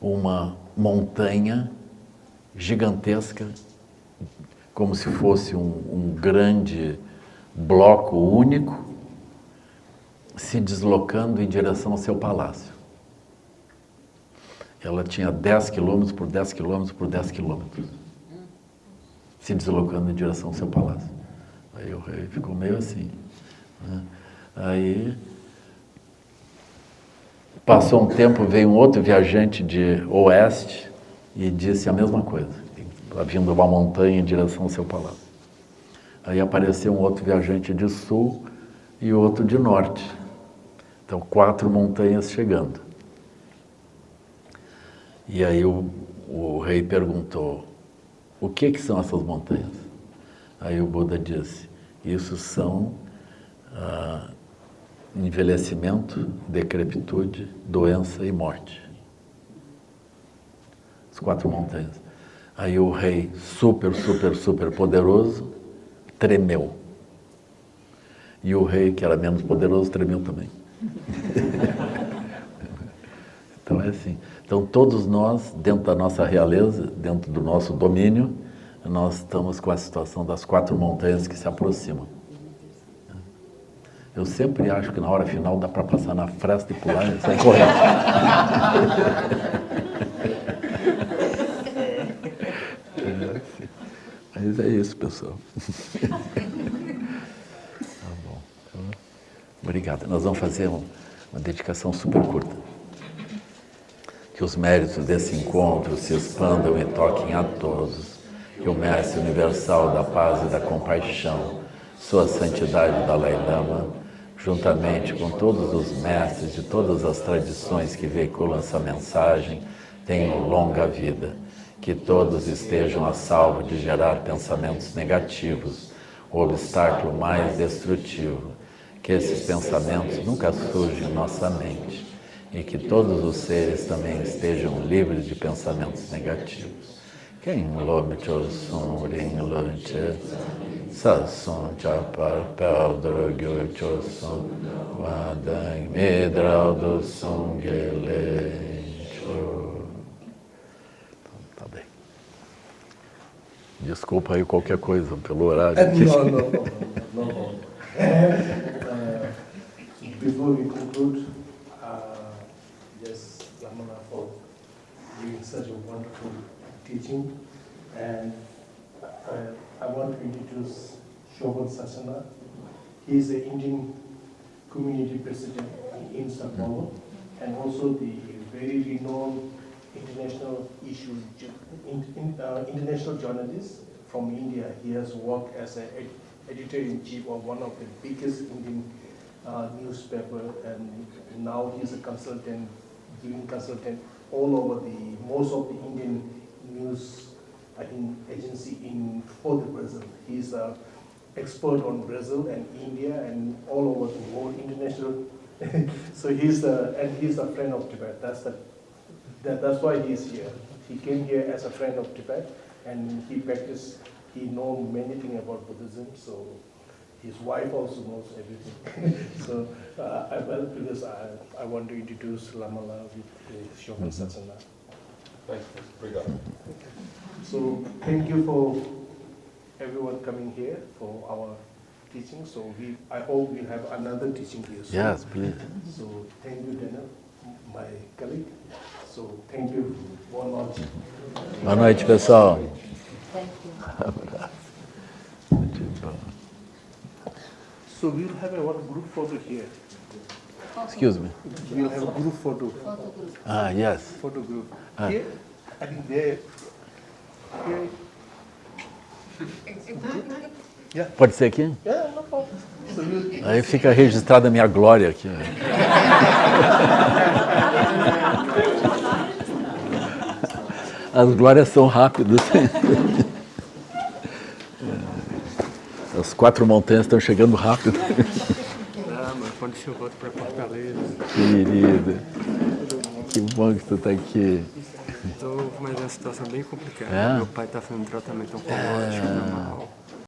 uma montanha gigantesca, como se fosse um grande bloco único, se deslocando em direção ao seu palácio. Ela tinha 10 quilômetros por 10 quilômetros por 10 quilômetros, se deslocando em direção ao seu palácio. Aí o rei ficou meio assim, né? Aí passou um tempo, veio um outro viajante de oeste e disse a mesma coisa, vindo uma montanha em direção ao seu palácio. Aí apareceu um outro viajante de sul e outro de norte. Então 4 montanhas chegando. E aí o rei perguntou, o que são essas montanhas? Aí o Buda disse, isso são envelhecimento, decrepitude, doença e morte. As 4 montanhas. Aí o rei, super poderoso, tremeu. E o rei, que era menos poderoso, tremeu também. Então é assim. Então todos nós, dentro da nossa realeza, dentro do nosso domínio, nós estamos com a situação das 4 montanhas que se aproximam. Eu sempre acho que na hora final dá para passar na fresta e pular e sair correndo. Mas é isso, pessoal. Tá bom. Obrigado. Nós vamos fazer uma dedicação super curta. Que os méritos desse encontro se expandam e toquem a todos. Que o Mestre Universal da Paz e da Compaixão, Sua Santidade Dalai Lama, juntamente com todos os mestres de todas as tradições que veiculam essa mensagem, tenham longa vida. Que todos estejam a salvo de gerar pensamentos negativos, o obstáculo mais destrutivo. Que esses pensamentos nunca surjam em nossa mente. E que todos os seres também estejam livres de pensamentos negativos. Quem lome chosun ring lunche, sasson chapar peldro chosun, wadang midrau do sungelecho. Tá bem. Desculpa aí qualquer coisa pelo horário. No. Before we conclude, yes, Lamana for giving such a wonderful teaching, and I want to introduce Shobhan Sasana. He is the Indian community president in Sao Paulo, and also the very renowned international international journalist from India. He has worked as an editor-in-chief of one of the biggest Indian newspaper, and now he's a consultant, giving consultant all over most of the Indian news agency for the Brazil. He's an expert on Brazil and India and all over the world, international. So he's a friend of Tibet. That's why he's here. He came here as a friend of Tibet, and he knows many things about Buddhism. So his wife also knows everything. So because I want to introduce Lamala with Shobhan Satsana. Thank you. Obrigado. So thank you for everyone coming here for our teaching. So I hope we have another teaching here soon. Yes, please. So thank you, Daniel, my colleague. So thank you. Boa noite. Boa noite, pessoal. Thank you. So we'll have a one group photo here. Excuse me. We'll have a group photo. Photo group. Ah, yes. Photo group. Ah. Here, I think there. Here. Pode ser aqui? Yeah, no problem. So we'll, Aí fica registrada a minha glória aqui. As glórias são rápidas. As 4 montanhas estão chegando rápido. Ah, mas quando eu volto para Fortaleza. Querida, que bom que tu está aqui. Estou, mas é uma situação bem complicada. É? Meu pai está fazendo tratamento oncológico normal.